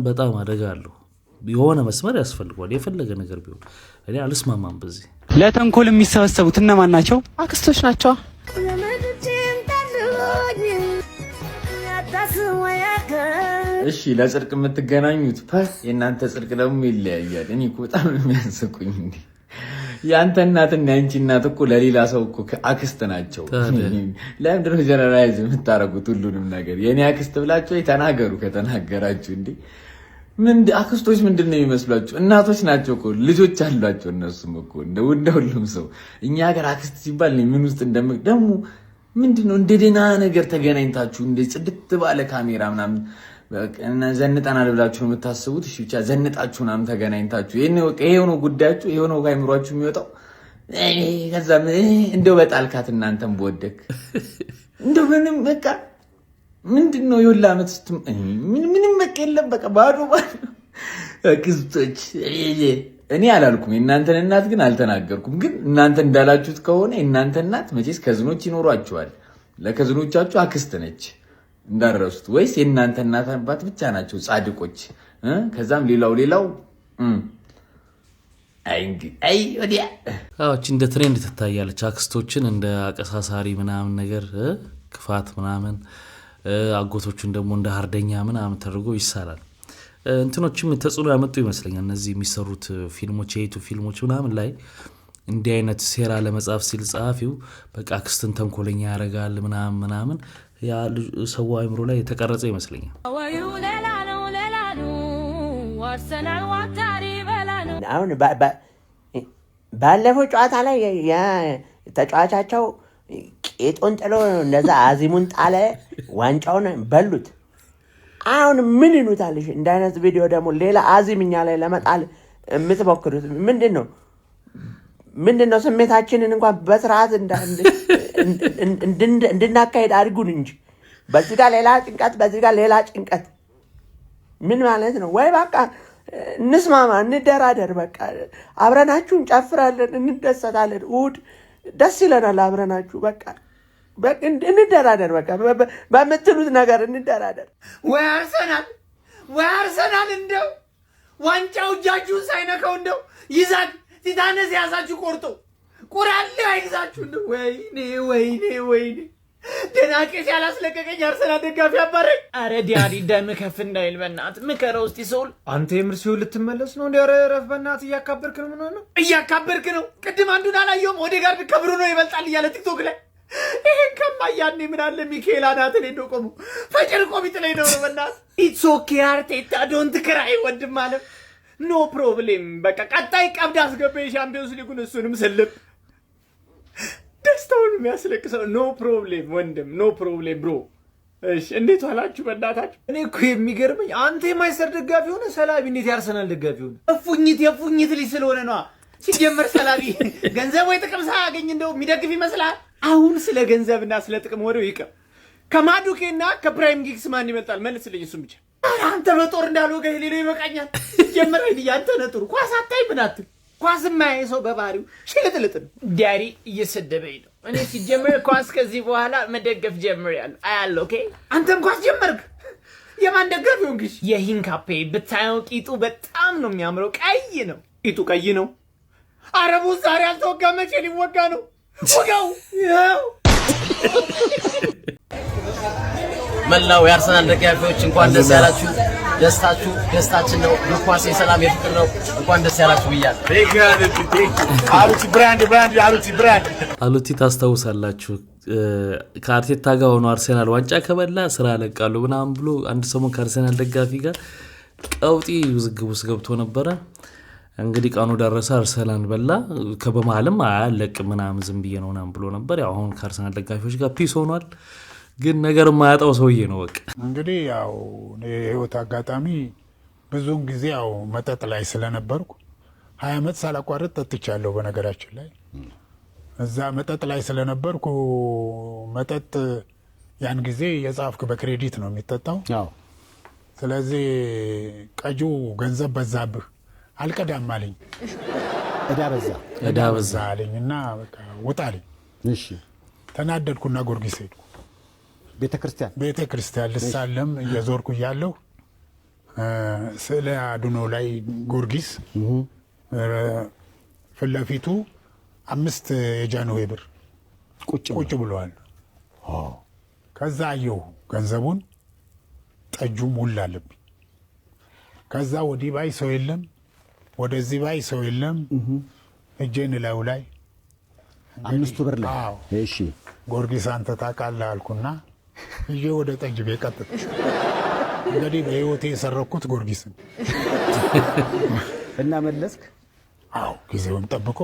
በጣም አደጋ አለው። የሆነ መስመር ያስፈልጓል የፈለገ ነገር ቢሆን። እኔ አልስማማም በዚህ። ለተንኮል የሚሰበሰቡት እነማን ናቸው? አክስቶች ናቸው። እሺ ለጽድቅ የምትገናኙት የእናንተ ጽድቅ ደግሞ ይለያያል። እኔ እኮ በጣም የሚያስቁኝ እንዴ ያንተ እናትና ያንቺ እናት እኮ ለሌላ ሰው እኮ አክስት ናቸው። ለምንድን ነው ጀነራላይዝ የምታረጉት ሁሉንም ነገር? የኔ አክስት ብላችሁ ተናገሩ ከተናገራችሁ። እንዴ አክስቶች ምንድን ነው የሚመስሏችሁ? እናቶች ናቸው እኮ፣ ልጆች አሏቸው እነሱም እኮ እንደ ሁሉም ሰው። እኛ ሀገር አክስት ሲባል ምን ውስጥ ደግሞ ምንድነው እንደ ደህና ነገር ተገናኝታችሁ እንደ ጽድት ባለ ካሜራ ምናምን ዘንጠናል ብላችሁ ነው የምታስቡት? እሺ ብቻ ዘንጣችሁ ምናምን ተገናኝታችሁ ይሄው ነው ጉዳያችሁ፣ ይሄው ነው ከአይምሯችሁ የሚወጣው። ከዛ እንደው በጣልካት እናንተም በወደክ እንደው ምንም በቃ ምንድነው የወላ አመት ምንም በቃ የለም በቃ ባዶ አክስቶች እኔ አላልኩም የእናንተን እናት ግን አልተናገርኩም ግን እናንተ እንዳላችሁት ከሆነ የእናንተ እናት መቼስ ከዝኖች ይኖሯቸዋል ለከዝኖቻችሁ አክስት ነች እንዳረሱት ወይስ የእናንተ እናት አባት ብቻ ናቸው ጻድቆች ከዛም ሌላው አይ ወዲያ አዎች እንደ ትሬንድ ትታያለች አክስቶችን እንደ አቀሳሳሪ ምናምን ነገር ክፋት ምናምን አጎቶቹን ደግሞ እንደ ሃርደኛ ምናምን ተደርጎ ይሳላል እንትኖችም ተጽዕኖ ያመጡ ይመስለኛል እነዚህ የሚሰሩት ፊልሞች የዩቲዩብ ፊልሞች ምናምን ላይ እንዲህ አይነት ሴራ ለመጻፍ ሲል ጻፊው በቃ አክስትን ተንኮለኛ ያረጋል ምናምን ያ ሰው አይምሮ ላይ የተቀረጸ ይመስለኛል አሁን ባለፈው ጨዋታ ላይ ተጫዋቻቸው ቄጦን ጥሎ እንደዛ አዚሙን ጣለ ዋንጫውን በሉት አሁን ምን ይሉታልሽ እንደ አይነት ቪዲዮ ደግሞ ሌላ አዚምኛ ላይ ለመጣል የምትሞክሩት ምንድነው ስሜታችንን እንኳን በስርዓት እንድናካሄድ አድርጉን እንጂ በዚህ ጋር ሌላ ጭንቀት በዚህ ጋር ሌላ ጭንቀት ምን ማለት ነው ወይ በቃ እንስማማ እንደራደር በቃ አብረናችሁ እንጨፍራለን እንደሰታለን እሑድ ደስ ይለናል አብረናችሁ በቃ እንደራደር በቃ በመትሉት ነገር እንደራደር ወይ አርሰናል እንደው ዋንጫው እጃችሁን ሳይነካው እንደው ይዛግ ሲታነስ ያሳችሁ ቆርጦ ቁራሌ አይዛችሁ እንደው ወይኔ ደናቄስ ያላስለቀቀኝ አርሰናል ደጋፊ አባረኝ አረ ዲያዲ ደም ከፍ እንዳይል በእናት ምከረው እስቲ ሶል አንተ የምርሲው ልትመለስ ነው እንደ ረፍ በእናት እያካበርክ ነው ምን ነው እያካበርክ ነው ቅድም አንዱን አላየውም ኦዴጋርድ ከብሩ ነው ይበልጣል እያለ ቲክቶክ ላይ ይሄን ከማያኔ ምን አለ ሚካኤል አናትን እንደቆሙ ፈጭር ቆሚት ላይ ነው በእናት ኢትስ ኦኬ አርቴታ ዶንት ክራይ ወንድም ማለት ኖ ፕሮብሌም በቃ ቀጣይ ቀብድ አስገባይ ሻምፒዮንስ ሊጉን እሱንም ስልብ ደስታውን የሚያስለቅሰው ኖ ፕሮብሌም ወንድም ኖ ፕሮብሌም ብሮ እሺ እንዴት ዋላችሁ በእናታችሁ እኔ እኮ የሚገርመኝ አንተ የማይሰር ደጋፊ ሆነ ሰላቢ እንዴት ያርሰናል ደጋፊ ሆነ የፉኝት ልጅ ስለሆነ ነው ሲጀመር ሰላቢ ገንዘብ ወይ ጥቅም ሳያገኝ እንደው የሚደግፍ ይመስላል አሁን ስለ ገንዘብና ስለ ጥቅም ወሬው ይቀር ከማዱኬና ከፕራይም ጊግስ ማን ይመጣል መልስልኝ እሱም ብቻ አንተ በጦር እንዳልወገ ሌሎ ይበቃኛል ሲጀመር ያንተ ነጥሩ ኳስ አታይ ብናት ኳስ ማይ ሰው በባሪው ሽልጥልጥ ነው ዳሪ እየሰደበኝ ነው እኔ ሲጀመር ኳስ ከዚህ በኋላ መደገፍ ጀምሬያለሁ አያለሁ ኦኬ አንተም ኳስ ጀመርክ የማን ደጋፊ ሆንክሽ የሂንካፔ ብታየው ቂጡ በጣም ነው የሚያምረው ቀይ ነው ቂጡ ቀይ ነው አረቡ ዛሬ አልተወጋ መቼ ሊወጋ ነው ወጋው ያው መላው የአርሰናል ደጋፊዎች እንኳን ደስ ያላችሁ ደስታችን ነው ኳስ የሰላም የፍቅር ነው እንኳን ደስ ያላችሁ ብያለሁ አሉቲ ታስታውሳላችሁ ከአርቴታ ጋር ሆኖ አርሰናል ዋንጫ ከበላ ስራ ለቃሉ ምናምን ብሎ አንድ ሰሞን ከአርሰናል ደጋፊ ጋር ቀውጢ ውዝግብ ውስጥ ገብቶ ነበረ እንግዲህ ቃኑ ደረሰ አርሰናል በላ ከበመሃልም አለቅ ምናምን ዝም ብዬ ነው ምናምን ብሎ ነበር ያው አሁን ከአርሰናል ደጋፊዎች ጋር ፒስ ሆኗል ግን ነገር ማያጣው ሰውዬ ነው በቃ እንግዲህ ያው የህይወት አጋጣሚ ብዙውን ጊዜ ያው መጠጥ ላይ ስለነበርኩ 20 ዓመት ሳላቋርጥ ጠጥቻለሁ በነገራችን ላይ እዛ መጠጥ ላይ ስለነበርኩ መጠጥ ያን ጊዜ የጻፍክ በክሬዲት ነው የሚጠጣው ስለዚህ ቀጁ ገንዘብ በዛብህ አልቀዳም አለኝ እዳ በዛ አለኝና በቃ ውጣልኝ እሺ ተናደድኩና ጎርጊስ ሄድኩ ቤተክርስቲያን ልሳለም እየዞርኩ እያለሁ ስለ አድኖ ላይ ጎርጊስ ፍለፊቱ 5 የጃንሆይ ብር ቁጭ ብለዋል ከዛ አየሁ ገንዘቡን ጠጁ ሙላ አለብኝ ከዛ ወዲህ ባይ ሰው የለም ወደዚህ ባይ ሰው የለም እጄን ላዩ ላይ 5 ብር ላይ እሺ ጎርጊስ አንተ ታውቃለህ አልኩና ይዤ ወደ ጠጅ ቤት ቀጥታ እንግዲህ በህይወቴ የሰረኩት ጎርጊስን እና መለስክ አው ጊዜውን ጠብቆ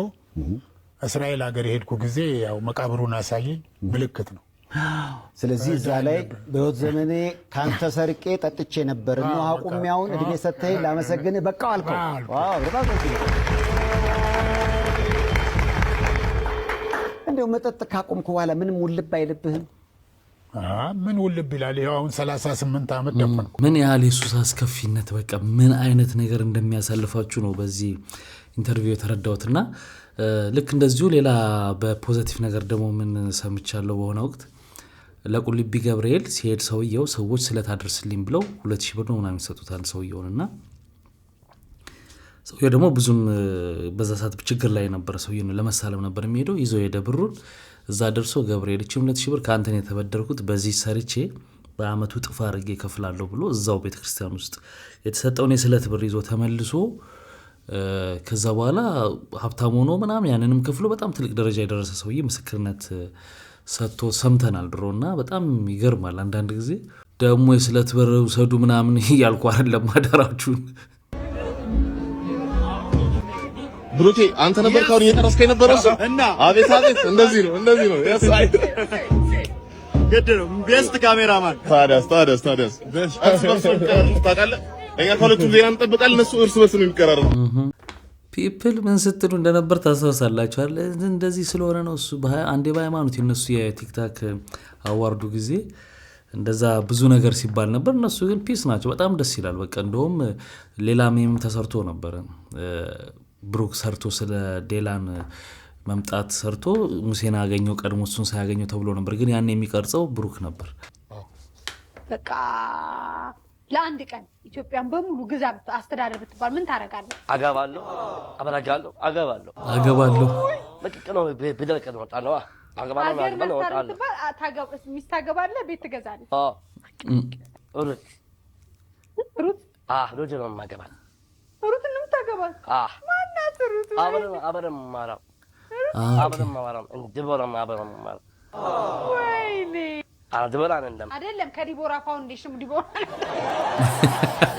እስራኤል ሀገር ሄድኩ ጊዜ ያው መቃብሩን አሳየኝ ምልክት ነው ስለዚህ እዛ ላይ በህይወት ዘመኔ ካንተ ሰርቄ ጠጥቼ ነበር ነው አቁሚያውን እድሜ ሰተይ ላመሰግን በቃው አልከው ዋው በጣም እንደው መጠጥ ካቆምኩ በኋላ ምንም ውልብ አይልብህም ምን ውልብ ይላል። ይኸው አሁን 38 ዓመት ደፈንኩ። ምን ያህል የሱስ አስከፊነት በቃ ምን አይነት ነገር እንደሚያሳልፋችሁ ነው በዚህ ኢንተርቪው የተረዳሁትና ልክ እንደዚሁ ሌላ በፖዚቲቭ ነገር ደግሞ ምን ሰምቻለሁ። በሆነ ወቅት ለቁልቢ ገብርኤል ሲሄድ ሰውየው ሰዎች ስለታደርስልኝ ብለው 2000 ብር ነው ምናምን ይሰጡታል ሰውየውንና ሰውየው ደግሞ ብዙም በዛ ሰዓት ችግር ላይ ነበር። ሰውየው ለመሳለም ነበር የሚሄደው ይዞ ሄደ ብሩን እዛ ደርሶ ገብርኤል እቺ 2000 ብር ካንተ ነው የተበደርኩት በዚህ ሰርቼ በአመቱ ጥፋ አድርጌ ከፍላለሁ ብሎ እዛው ቤተክርስቲያን ውስጥ የተሰጠውን የስለት ብር ይዞ ተመልሶ ከዛ በኋላ ሀብታም ሆኖ ምናምን ያንንም ከፍሎ በጣም ትልቅ ደረጃ የደረሰ ሰውዬ ምስክርነት ሰጥቶ ሰምተናል ድሮና በጣም ይገርማል። አንዳንድ ጊዜ ደግሞ የስለት ብር ውሰዱ ምናምን እያልኩ አይደለም ማደራችሁን። ብሩቴ አንተ ነበር ካሁን እየጠረስከኝ ነበር እሱ እና አቤት አቤት እንደዚህ ነው ያሳይ ገደለው ቤስት ካሜራማን ታዲያስ ታውቃለህ እኛ ከሁለቱም ዜና እንጠብቃለን እነሱ እርስ በርስ ነው የሚቀራረቡ ፒፕል ምን ስትሉ እንደነበር ታስታውሳላችሁ አይደል? እንደዚህ ስለሆነ ነው እሱ አንዴ በሃይማኖት የነሱ የቲክታክ አዋርዱ ጊዜ እንደዛ ብዙ ነገር ሲባል ነበር። እነሱ ግን ፒስ ናቸው፣ በጣም ደስ ይላል። በቃ እንደውም ሌላ ሜም ተሰርቶ ነበር ብሩክ ሰርቶ ስለ ዴላን መምጣት ሰርቶ ሙሴና አገኘው ቀድሞ እሱን ሳያገኘው ተብሎ ነበር። ግን ያን የሚቀርጸው ብሩክ ነበር። በቃ ለአንድ ቀን ኢትዮጵያን በሙሉ ግዛ አስተዳደር ብትባል ምን ታረጋለህ? አገባለሁ፣ አበራጃለሁ፣ አገባለሁ በቃ ነው በደረቀ ነው ታለው አገባለሁ ሚስት ታገባለህ፣ ቤት ትገዛለህ። ሩት ሩት ነው ማገባል ሩት ነው ታገባል። ማናት ሩት? አበረም ማራም እንድቦራ ማበረም ወይኔ ድቦራ አይደለም ከዲቦራ ፋውንዴሽን ዲቦራ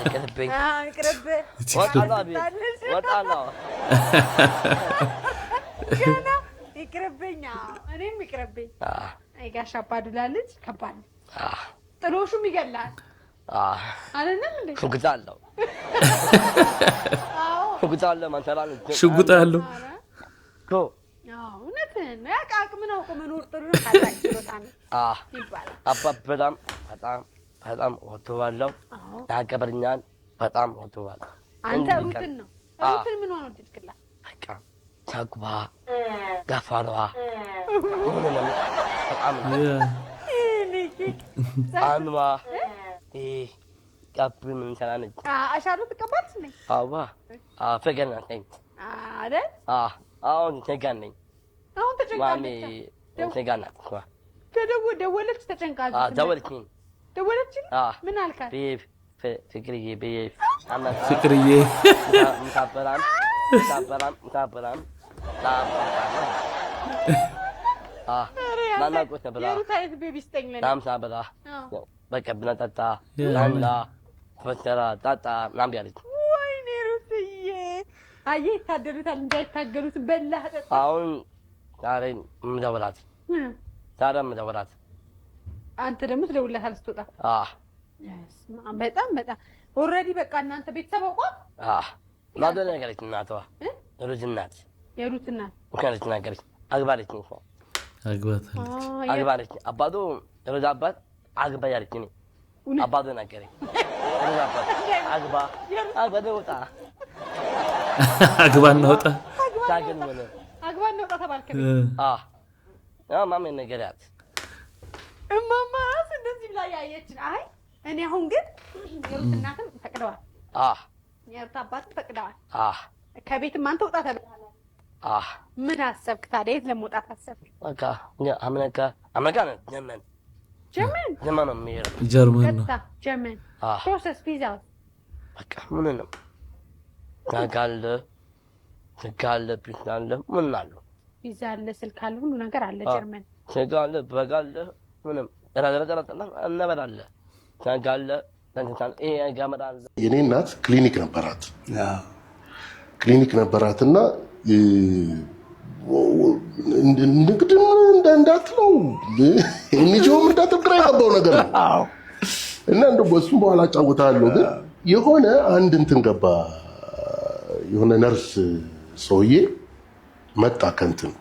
ይቅርብኝ ወጣላ ገና ይቅርብኝ እኔም ይቅርብኝ። አይ ጋሽ አባዱላ ልጅ ከባድ ጥሎሹም ይገላል አይደለም እንዴ? ሽጉጣለሁ ማንተራል ሽጉጣለሁ እውነትህን ነው። አቅም ነው መኖር ጥሩ ነው ካላችሁታ ነው ይባላል። በጣም ወጥቷለሁ ያቀበርኛል በጣም ወጥቷለሁ። አንተ ሩትን ነው ሩትን ምን ሆነ ትክክላ በቃ ታግባ ጋፋሯ አንዋ ቀብ ምን ሰላነች አሻሩ ተቀባልስ ነኝ አዋ ፈገና ነኝ አይደል? አሁን ተጋነኝ አሁን ተጨንቃለች። ተጋናት ደወለች ተጨንቃለች። ደወለች ምን አልካት? ፍቅርዬ ፍቅርዬ ምታበራም ናናቆት ነበር የሩታይት ቤቢ ስጠኝ ለኔ ናምሳ በላ በቃ ብናጠጣ ናና ፈተራ ጣጣ ናም ያለች ወይኔ ሩትዬ አየ ታደሩታል እንዳይታገሉት በላህ ጠጣ። አሁን ዛሬ ምደውላት አንተ ደግሞ ትደውልላታል ስትወጣ። በጣም ኦልሬዲ በቃ እናንተ ቤተሰብ አውቋል። ማዶ ነገረች እናቷ የሩት እናት ወካለች ነገረች አግባለች አባዶ የሩት አባት አግባ ያለችኝ አባዶ ነገረኝ አግባ ወጣ አግባና ወጣ ተባልከ ማሜ ነገራት እማማስ እንደዚህ ብላ ያየችን። አይ እኔ አሁን ግን የሩት እናትም ፈቅደዋል የሩት አባትም ፈቅደዋል። ከቤትም አንተ ወጣ ተብለሃል። ምን አሰብክ ታዲያ? የት ለመውጣት አሰብክ? በቃ አሜሪካ ነው ጀርመን ነው የሚሄደው ጀርመን ፕሮሰስ ቪዛ በቃ ምንም ታጋለ ቢዛለ ምን አለ ቪዛ አለ ስልክ አለ ሁሉ ነገር አለ ጀርመን ታጋለ በጋለ ምንም ተራራራራ እናበላለ ታጋለ የኔ እናት ክሊኒክ ነበራትና ንግድም እንዳትለው የሚጆም እንዳትግራ ያባው ነገር ነው እና እንደው በሱም በኋላ አጫውታለሁ። ግን የሆነ አንድ እንትን ገባ የሆነ ነርስ ሰውዬ መጣ ከንትን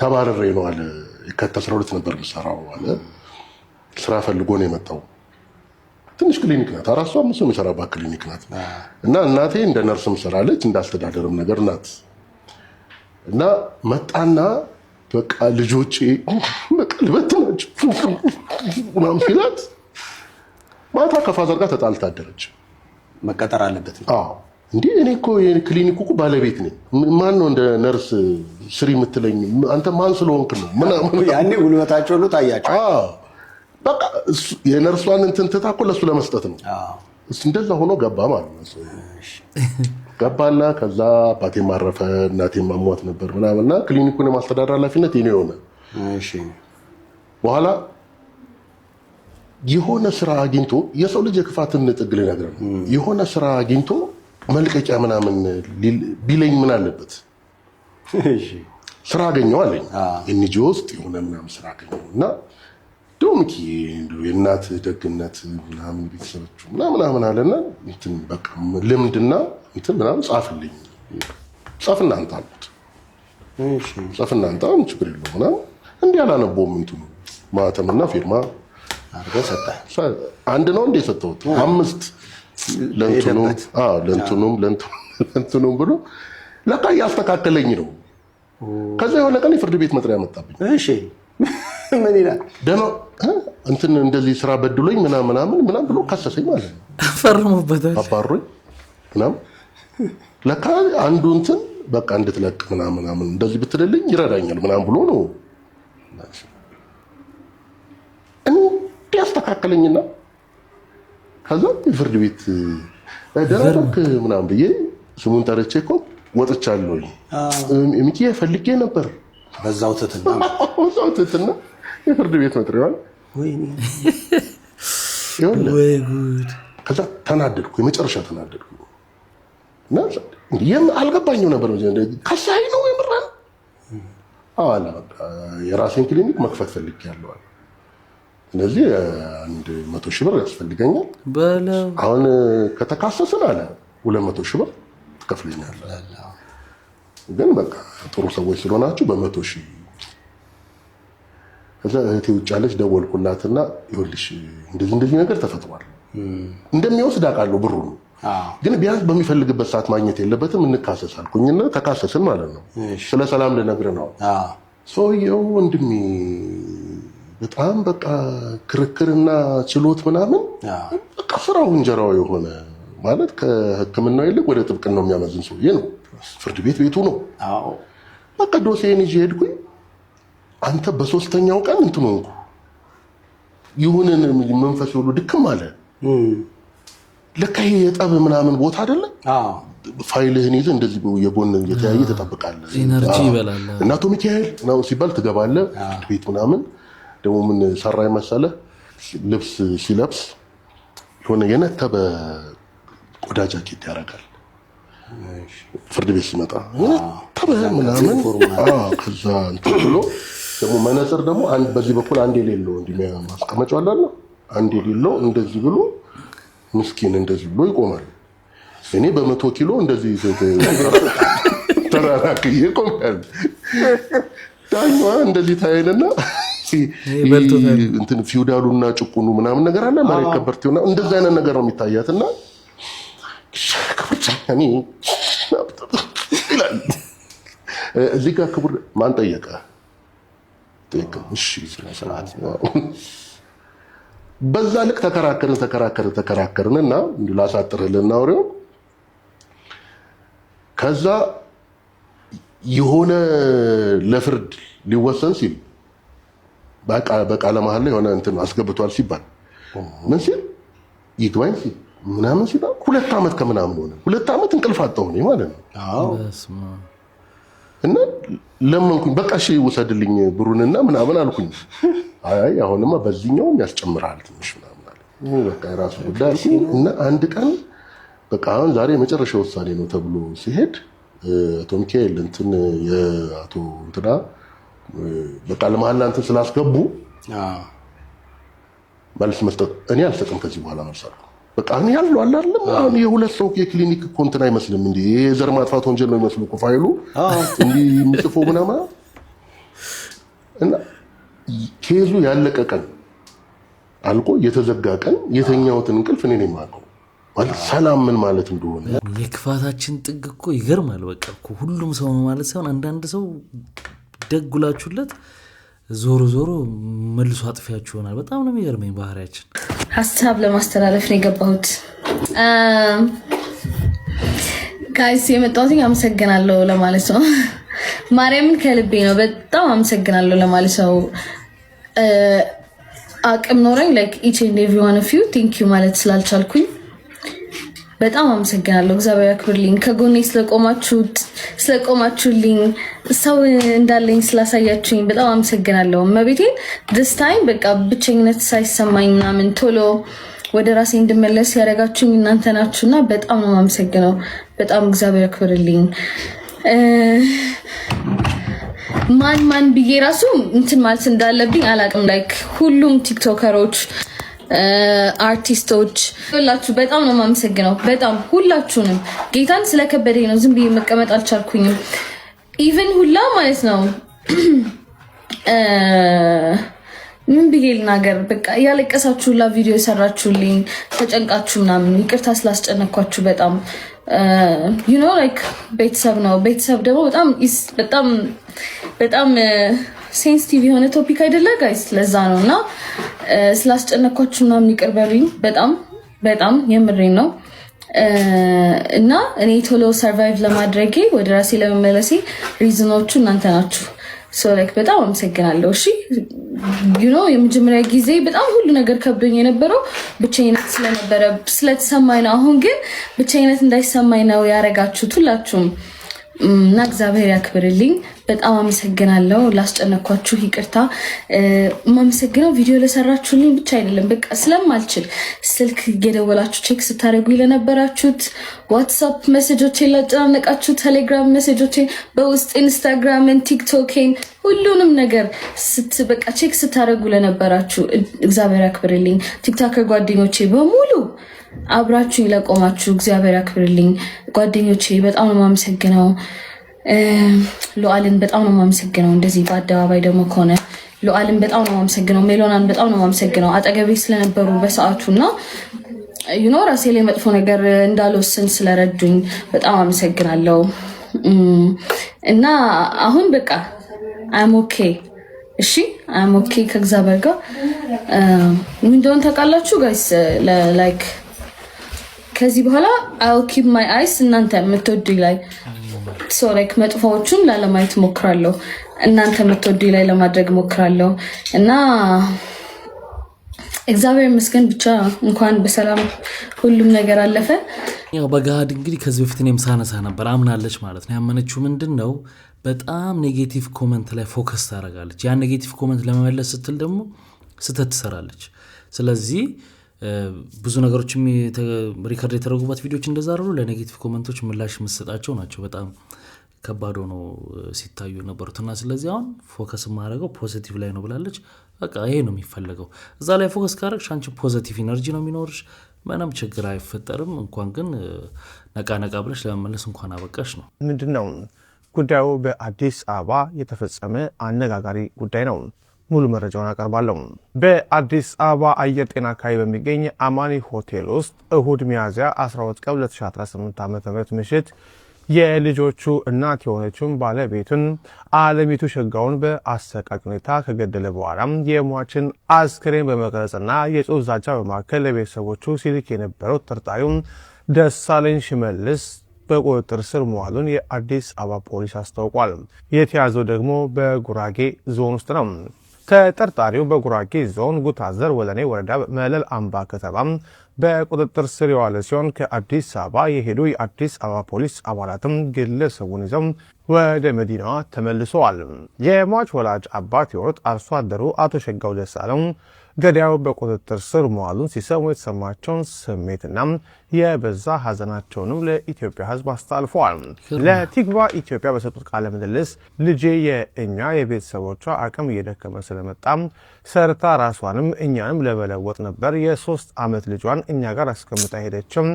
ተባረረ ነው አለ ከ12 ነበር የምሰራው አለ። ስራ ፈልጎ ነው የመጣው። ትንሽ ክሊኒክ ናት፣ 4-5 የሚሰራባት ክሊኒክ ናት። እና እናቴ እንደ ነርስም ሰራለች እንዳስተዳደርም ነገር ናት። እና መጣና በቃ ልጆቼ መቀልበት ናቸው ምናምን ሲላት ማታ ከፋዘር ጋር ተጣልታ አደረች። መቀጠር አለበት። አዎ እንዴ እኔ እኮ የክሊኒኩ እኮ ባለቤት ነኝ። ማን ነው እንደ ነርስ ስሪ የምትለኝ? አንተ ማን ስለሆንክ ነው ምናምን። ያኔ ጉልበታቸው ሁሉ ታያቸው። አዎ በቃ የነርሷን እንትን ትታ እኮ ለሱ ለመስጠት ነው። እሱ እንደዛ ሆኖ ገባ ማለት ነው። ገባና ከዛ አባቴ ማረፈ፣ እናቴ ማሟት ነበር ምናምንና ክሊኒኩን የማስተዳደር ኃላፊነት የኔ ሆነ። እሺ በኋላ የሆነ ስራ አግኝቶ የሰው ልጅ የክፋትን ጥግ ልነግርህ ነው። የሆነ ስራ አግኝቶ መልቀቂያ ምናምን ቢለኝ ምን አለበት? እሺ ስራ አገኘው አለኝ። ኤንጂኦ ውስጥ የሆነ ምናምን ስራ አገኘው እና ዶምኪ የእናት ደግነት ምናምን ቤተሰቦቹ ምናምን አለና እንትን በቃ ልምድና እንትን ምናምን ጻፍልኝ። ጻፍና አንተ አሉት። እሺ ጻፍና አንተ ችግር የለውም ምናምን እንዲህ አላነበውም እንትኑ ማተምና ፊርማ አድርገህ ሰጠህ። አንድ ነው እንደ ሰጠሁት 5 ለእንትኑም ብሎ ለካ እያስተካከለኝ ነው። ከዛ የሆነ ቀን የፍርድ ቤት መጥሪያ መጣብኝ። እሺ ምን ይላል? ደህና እንትን እንደዚህ ስራ በድሎኝ ምናምን ብሎ ከሰሰኝ ማለት ነው። ፈርሞበታል። አባሮኝ ምናምን ለካ አንዱ እንትን በቃ እንድትለቅ ምናምን እንደዚህ ብትልልኝ ይረዳኛል ምናምን ብሎ ነው እንዲያስተካከለኝና ከዛ የፍርድ ቤት ደረክ ምናምን ብዬ ስሙን ጠርቼ እኮ ወጥቻለሁ። ሚኪዬ ፈልጌ ነበር በዛው ትትና የፍርድ ቤት መጥሪያዋል። ወይኔ ወይ ጉድ! ከዛ ተናደድኩ፣ የመጨረሻ ተናደድኩ። እና አልገባኝም ነበር ከሳይ ነው የምራን አላ የራሴን ክሊኒክ መክፈት ፈልጌያለሁ። ስለዚህ 100,000 ብር ያስፈልገኛል በለው። አሁን ከተካሰስን አለ 200,000 ብር ትከፍለኛለህ፣ ግን በቃ ጥሩ ሰዎች ስለሆናችሁ በ100,000። ከዛ እህቴ ውጭ አለች፣ ደወልኩላትና ይኸውልሽ እንደዚህ ነገር ተፈጥሯል፣ እንደሚወስድ አውቃለሁ ብሩ ነው፣ ግን ቢያንስ በሚፈልግበት ሰዓት ማግኘት የለበትም እንካሰስ አልኩኝና ተካሰስን ማለት ነው። ስለ ሰላም ልነግርህ ነው። ሰውየው ወንድሜ በጣም በቃ ክርክርና ችሎት ምናምን በቃ ስራው እንጀራው የሆነ ማለት ከሕክምናው ይልቅ ወደ ጥብቅናው የሚያመዝን ሰውዬ ነው። ፍርድ ቤቱ ነው። በቃ ዶሴን ይዤ ሄድኩኝ። አንተ በሶስተኛው ቀን እንትን ሆንኩ። ይሁንን መንፈስ ሁሉ ድክም አለ። ለካ ይሄ የጠብ ምናምን ቦታ አይደለ? ፋይልህን ይዘህ እንደዚህ የጎን እየተያየ ተጠብቃለህ። ኢነርጂ ይበላል። እና አቶ ሚካኤል ነው ሲባል ትገባለህ ፍርድ ቤት ምናምን። ደግሞ ምን ሰራይ መሰለህ ልብስ ሲለብስ የሆነ የነተበ ቆዳ ጃኬት ያደርጋል። ፍርድ ቤት ሲመጣ የነተበ ምናምን ከዛ እንትን ብሎ ደግሞ መነጽር ደግሞ አንድ በዚህ በኩል አንድ የሌለው እንዲህ ማስቀመጫው አለ አንድ የሌለው እንደዚህ ብሎ ምስኪን እንደዚህ ብሎ ይቆማል። እኔ በ100 ኪሎ እንደዚህ ተራራክዬ ይቆማል። ዳኛዋ እንደዚህ ታየንና እንትን ፊውዳሉና ጭቁኑ ምናምን ነገር አለ ማለት ከበርቴውና እንደዛ አይነት ነገር ነው የሚታያትና ከብቻኒ ይላል። እዚህ ጋር ክቡር ማን ጠየቀ? እሺ ስርዓት በዛ ልክ ተከራከርንና እንዲሁ ላሳጥርህልና አውሬው ከዛ የሆነ ለፍርድ ሊወሰን ሲል በቃለ መሀል ላይ የሆነ እንትን አስገብቷል ሲባል ምን ሲል ይግባኝ ሲል ምናምን ሲባል 2 ዓመት ከምናምን ሆነ። 2 ዓመት እንቅልፍ አጣሁ እኔ ማለት ነው። እና ለመንኩኝ በቃ እሺ ውሰድልኝ ብሩንና ምናምን አልኩኝ። አይ አሁንማ በዚህኛው ያስጨምራል ትንሽ ምናምን አለ። በቃ የራሱ ጉዳይ አልኩኝ። እና አንድ ቀን በቃ አሁን ዛሬ የመጨረሻ ውሳኔ ነው ተብሎ ሲሄድ አቶ ሚካኤል እንትን የአቶ እንትና በቃ ለማላ እንትን ስላስገቡ መልስ መስጠት እኔ አልሰጥም ከዚህ በኋላ መልሳለሁ። በቃ እኔ ያለው አለ አይደለም አሁን የሁለት ሰው የክሊኒክ ኮንትን አይመስልም እንዴ? የዘር ማጥፋት ወንጀል ነው የሚመስለው እኮ ፋይሉ እንዲህ የሚጽፈው ምናምን እና ኬዙ ያለቀ ቀን አልቆ የተዘጋ ቀን የተኛውትን እንቅልፍ እኔ ነኝ የማውቀው። ማለት ሰላም ምን ማለት እንደሆነ የክፋታችን ጥግ እኮ ይገርማል። በቃ እኮ ሁሉም ሰው ማለት ሳይሆን አንዳንድ ሰው ደጉላችሁለት ዞሮ ዞሮ መልሶ አጥፊያችሁ ይሆናል። በጣም ነው የሚገርመኝ ባህሪያችን። ሀሳብ ለማስተላለፍ ነው የገባሁት። ጋይስ የመጣሁት አመሰግናለሁ ለማለት ነው። ማርያምን ከልቤ ነው በጣም አመሰግናለሁ ለማለት ነው። አቅም ኖረኝ ላይክ ኢች ኤንድ ኤቭሪ ዋን ኦፍ ዩ ቴንክ ዩ ማለት ስላልቻልኩኝ በጣም አመሰግናለሁ። እግዚአብሔር ያክብርልኝ። ከጎኔ ስለቆማችሁልኝ ሰው እንዳለኝ ስላሳያችሁኝ በጣም አመሰግናለሁ። መቤቴን this time በቃ ብቸኝነት ሳይሰማኝ ምናምን ቶሎ ወደ ራሴ እንድመለስ ያደረጋችሁኝ እናንተ ናችሁና በጣም ነው የማመሰግነው። በጣም እግዚአብሔር ያክብርልኝ። ማን ብዬ ራሱ እንትን ማለት እንዳለብኝ አላቅም። ላይክ ሁሉም ቲክቶከሮች አርቲስቶች ሁላችሁ በጣም ነው የማመሰግነው። በጣም ሁላችሁንም ጌታን ስለከበደኝ ነው ዝም ብዬ መቀመጥ አልቻልኩኝም። ኢቭን ሁላ ማለት ነው ምን ብዬ ልናገር በቃ ያለቀሳችሁ ሁላ ቪዲዮ የሰራችሁልኝ ተጨንቃችሁ ምናምን ይቅርታ ስላስጨነኳችሁ በጣም you know like ቤተሰብ ነው። ቤተሰብ ደግሞ በጣም ሴንሲቲቭ የሆነ ቶፒክ አይደለ ጋይስ? ለዛ ነውና ስላስጨነኳችሁ ምናምን ይቅር በሉኝ። በጣም የምሬን ነው። እና እኔ ቶሎ ሰርቫይቭ ለማድረጌ ወደ ራሴ ለመመለሴ ሪዝኖቹ እናንተ ናችሁ። ሶ ላይክ በጣም አመሰግናለሁ። እሺ you know የመጀመሪያ ጊዜ በጣም ሁሉ ነገር ከብዶኝ የነበረው ብቻዬነት ስለተሰማኝ ነው። አሁን ግን ብቻዬነት እንዳይሰማኝ ነው ያረጋችሁት ሁላችሁም እና እግዚአብሔር ያክብርልኝ። በጣም አመሰግናለሁ። ላስጨነኳችሁ ይቅርታ። ማመሰግነው ቪዲዮ ለሰራችሁልኝ ብቻ አይደለም በቃ ስለማልችል ስልክ እየደወላችሁ ቼክ ስታደርጉ ለነበራችሁት፣ ዋትስአፕ ሜሴጆቼን ላጨናነቃችሁ፣ ቴሌግራም ሜሴጆቼን፣ በውስጥ ኢንስታግራምን፣ ቲክቶኬን ሁሉንም ነገር በቃ ቼክ ስታደርጉ ለነበራችሁ እግዚአብሔር ያክብርልኝ። ቲክቶከር ጓደኞቼ በሙሉ አብራችሁኝ ለቆማችሁ እግዚአብሔር ያክብርልኝ። ጓደኞቼ በጣም ነው የማመሰግነው። ሉዓልን በጣም ነው የማመሰግነው። እንደዚህ በአደባባይ ደግሞ ከሆነ ሉዓልን በጣም ነው የማመሰግነው። ሜሎናን በጣም ነው የማመሰግነው አጠገቤ ስለነበሩ በሰዓቱና ራሴ ላይ መጥፎ ነገር እንዳልወስን ስለረዱኝ በጣም አመሰግናለሁ። እና አሁን በቃ አም ኦኬ። እሺ አም ኦኬ ከእግዚአብሔር ጋር ምን እንደሆነ ታውቃላችሁ ጋይስ። ላይክ ከዚህ በኋላ I'll keep my eyes እናንተ የምትወዱኝ ላይ ሶ ላይክ መጥፎዎቹን ላለማየት ሞክራለሁ፣ እናንተ የምትወዱኝ ላይ ለማድረግ ሞክራለሁ። እና እግዚአብሔር ይመስገን ብቻ እንኳን በሰላም ሁሉም ነገር አለፈ። ያው በጋድ እንግዲህ ከዚህ በፊት እኔም ሳነሳ ነበር አምናለች ማለት ነው። ያመነችው ምንድነው በጣም ኔጌቲቭ ኮሜንት ላይ ፎከስ ታደርጋለች። ያን ኔጌቲቭ ኮሜንት ለመመለስ ስትል ደግሞ ስህተት ትሰራለች። ስለዚህ ብዙ ነገሮች ሪከርድ የተደረጉባት ቪዲዮዎች እንደዛ አይደሉ ለኔጌቲቭ ኮሜንቶች ምላሽ መስጠታቸው ናቸው በጣም ከባድ ነው ሲታዩ ነበሩትና ስለዚህ አሁን ፎከስ ማድረገው ፖዚቲቭ ላይ ነው ብላለች። በቃ ይሄ ነው የሚፈልገው። እዛ ላይ ፎከስ ካደረግሽ አንቺ ፖዚቲቭ ኢነርጂ ነው የሚኖርሽ፣ ምንም ችግር አይፈጠርም። እንኳን ግን ነቃ ብለሽ ለመመለስ እንኳን አበቃሽ ነው። ምንድነው ጉዳዩ? በአዲስ አበባ የተፈጸመ አነጋጋሪ ጉዳይ ነው። ሙሉ መረጃውን አቀርባለሁ። በአዲስ አበባ አየር ጤና አካባቢ በሚገኝ አማኒ ሆቴል ውስጥ እሁድ ሚያዝያ 12 ቀን 2018 ዓ.ም ምሽት የልጆቹ እናት የሆነችውን ባለቤቱን አለሚቱ ሸጋውን በአሰቃቂ ሁኔታ ከገደለ በኋላ የሟችን አስክሬን በመቅረጽና የጽሑፍ ዛቻ በማከል ለቤተሰቦቹ ሲልክ የነበረው ተጠርጣሪው ደሳለኝ ሽመልስ በቁጥጥር ስር መዋሉን የአዲስ አበባ ፖሊስ አስታውቋል። የተያዘው ደግሞ በጉራጌ ዞን ውስጥ ነው። ተጠርጣሪው በጉራጌ ዞን ጉታዘር ወለኔ ወረዳ መለል አምባ ከተማ በቁጥጥር ስር የዋለ ሲሆን ከአዲስ አበባ የሄዱ የአዲስ አበባ ፖሊስ አባላትም ግለሰቡን ይዘው ወደ መዲናዋ ተመልሰዋል። የሟች ወላጅ አባት የሆኑት አርሶ አደሩ አቶ ሸጋው ደሳለኝ ገዳዩ በቁጥጥር ስር መዋሉን ሲሰሙ የተሰማቸውን ስሜትና የበዛ ሀዘናቸውንም ለኢትዮጵያ ሕዝብ አስተላልፈዋል። ለቲግባ ኢትዮጵያ በሰጡት ቃለ ምልልስ ልጄ የእኛ የቤተሰቦቿ አቅም እየደከመ ስለመጣ ሰርታ ራሷንም እኛንም ለመለወጥ ነበር የ3 ዓመት ልጇን እኛ ጋር አስቀምጣ ሄደችም።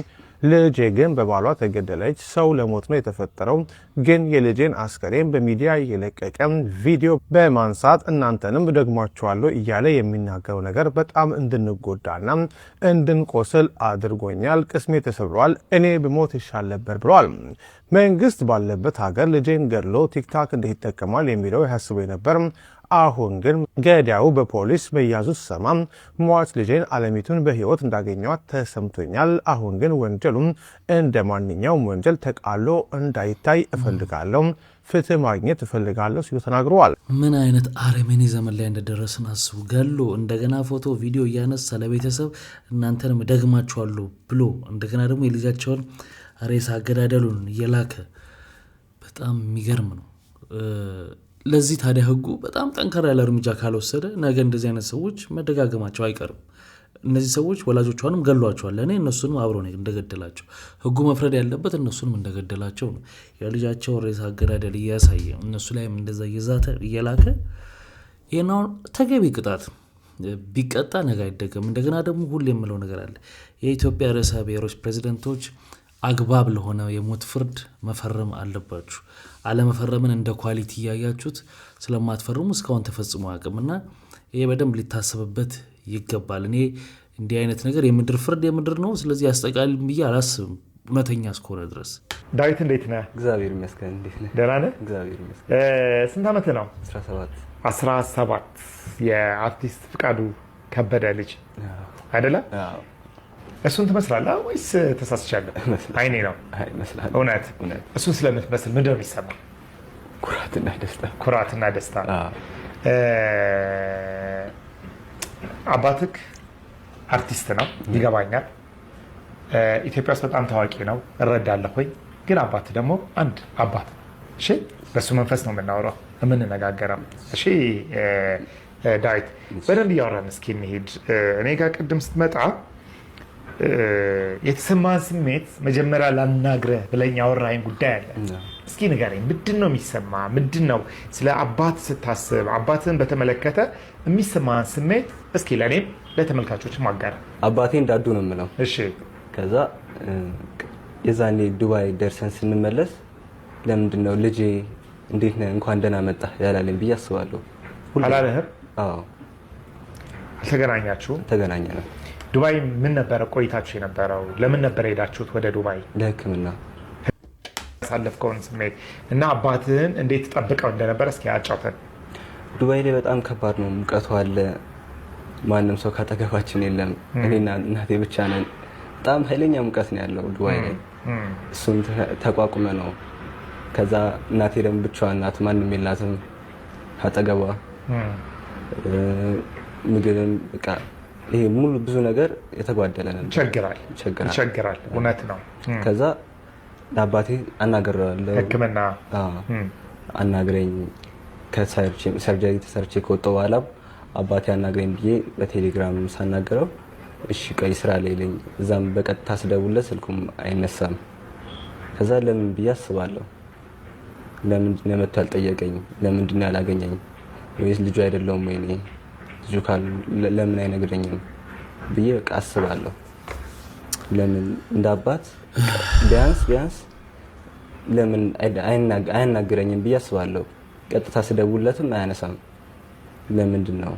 ልጄ ግን በባሏ ተገደለች። ሰው ለሞት ነው የተፈጠረው። ግን የልጄን አስከሬን በሚዲያ የለቀቀ ቪዲዮ በማንሳት እናንተንም ደግሟቸዋለሁ እያለ የሚናገረው ነገር በጣም እንድንጎዳና እንድንቆስል አድርጎኛል። ቅስሜ ተሰብሯል። እኔ ብሞት ይሻል ነበር ብለዋል። መንግስት ባለበት ሀገር ልጄን ገድሎ ቲክታክ እንዴት ይጠቀማል የሚለው ያስቡ ነበር። አሁን ግን ገዳዩ በፖሊስ መያዙ ሰማ ሟች ልጄን አለሚቱን በህይወት እንዳገኘዋት ተሰምቶኛል። አሁን ግን ወንጀሉም እንደ ማንኛውም ወንጀል ተቃሎ እንዳይታይ እፈልጋለሁ፣ ፍትህ ማግኘት እፈልጋለሁ ሲሉ ተናግረዋል። ምን አይነት አረመኔ ዘመን ላይ እንደደረስን አስቡ። ገሎ እንደገና ፎቶ ቪዲዮ እያነሳ ለቤተሰብ እናንተንም ደግማችኋለሁ ብሎ እንደገና ደግሞ የልጃቸውን ሬሳ አገዳደሉን እየላከ በጣም የሚገርም ነው። ለዚህ ታዲያ ህጉ በጣም ጠንከር ያለ እርምጃ ካልወሰደ ነገ እንደዚህ አይነት ሰዎች መደጋገማቸው አይቀርም። እነዚህ ሰዎች ወላጆቿንም ገሏቸዋል። ለእኔ እነሱንም አብሮ ነው እንደገደላቸው ህጉ መፍረድ ያለበት እነሱንም እንደገደላቸው ነው። የልጃቸው ሬሳ አገዳደል እያሳየ እነሱ ላይም እንደዛ እየዛተ እየላከ ይሄናው ተገቢ ቅጣት ቢቀጣ ነገ አይደገም። እንደገና ደግሞ ሁሌ የምለው ነገር አለ። የኢትዮጵያ ርዕሰ ብሔሮች ፕሬዝዳንቶች አግባብ ለሆነ የሞት ፍርድ መፈረም አለባችሁ። አለመፈረምን እንደ ኳሊቲ ያያችሁት ስለማትፈርሙ እስካሁን ተፈጽሞ አያውቅምና ይሄ በደንብ ሊታሰብበት ይገባል። እኔ እንዲህ አይነት ነገር የምድር ፍርድ የምድር ነው። ስለዚህ ያስጠቃል ብዬ አላስብም እውነተኛ እስከሆነ ድረስ። ዳዊት እንዴት ነህ? እግዚአብሔር ይመስገን። እንዴት ነህ? ደህና ነህ? እግዚአብሔር ይመስገን። ስንት ዓመት ነው? 17 የአርቲስት ፍቃዱ ከበደ ልጅ አይደለ? እሱን ትመስላለህ ወይስ ተሳስቻለሁ? አይኔ ነው እውነት? እሱን ስለምትመስል ምንድን ነው የሚሰማ? ኩራትና ደስታ። አባትህ አርቲስት ነው ይገባኛል። ኢትዮጵያ ውስጥ በጣም ታዋቂ ነው እረዳለሁኝ። ግን አባትህ ደግሞ አንድ አባት ነው። እሺ፣ በሱ መንፈስ ነው የምናወራው የምንነጋገረው። እሺ ዳዊት፣ በደንብ እያወራን እስኪ እንሂድ። እኔ ጋር ቅድም ስትመጣ የተሰማን ስሜት መጀመሪያ ላናግረህ ብለኝ ያወራኸኝ ጉዳይ አለ። እስኪ ንገረኝ፣ ምንድን ነው የሚሰማ? ምንድን ነው ስለ አባት ስታስብ አባትህን በተመለከተ የሚሰማን ስሜት እስኪ ለእኔም ለተመልካቾች ማጋራ። አባቴ እንዳዱ ነው የምለው። እሺ። ከዛ የዛኔ ዱባይ ደርሰን ስንመለስ ለምንድን ነው ልጄ እንዴት ነህ እንኳን ደህና መጣህ ያላለኝ ብዬ አስባለሁ። አላለህም? አዎ። አልተገናኛችሁም? ተገናኘን። ዱባይ ምን ነበረ ቆይታችሁ የነበረው? ለምን ነበረ ሄዳችሁት ወደ ዱባይ? ለሕክምና። ያሳለፍከውን ስሜት እና አባትህን እንዴት ጠብቀው እንደነበረ እስኪ አጫውተን። ዱባይ ላይ በጣም ከባድ ነው። ሙቀቱ አለ። ማንም ሰው ካጠገባችን የለም። እኔና እናቴ ብቻ ነን። በጣም ኃይለኛ ሙቀት ነው ያለው ዱባይ ላይ። እሱን ተቋቁመ ነው። ከዛ እናቴ ደግሞ ብቻዋን ናት፣ ማንም የላትም አጠገቧ። ምግብም በቃ ይሄ ሙሉ ብዙ ነገር የተጓደለ ነው። ይቸግራል። እውነት ነው። ከዛ ለአባቴ አናግሬዋለሁ። ሕክምና አናግረኝ ከሰርጀሪ ተሰርቼ ከወጣሁ በኋላ አባቴ አናግረኝ ብዬ በቴሌግራም ሳናገረው እሺ ቆይ ስራ ላይ ነኝ። እዛም በቀጥታ ስደውልለት ስልኩም አይነሳም። ከዛ ለምን ብዬ አስባለሁ። ለምንድን ነው መጥቶ ያልጠየቀኝ? ለምንድን ነው ያላገኘኝ? ወይስ ልጁ አይደለሁም ወይ እኔ? ልጁ ለምን አይነግረኝም ብዬ በቃ አስባለሁ። ለምን እንደ አባት ቢያንስ ለምን አይናገረኝም ብዬ አስባለሁ። ቀጥታ ስደውልለትም አያነሳም። ለምንድን ነው?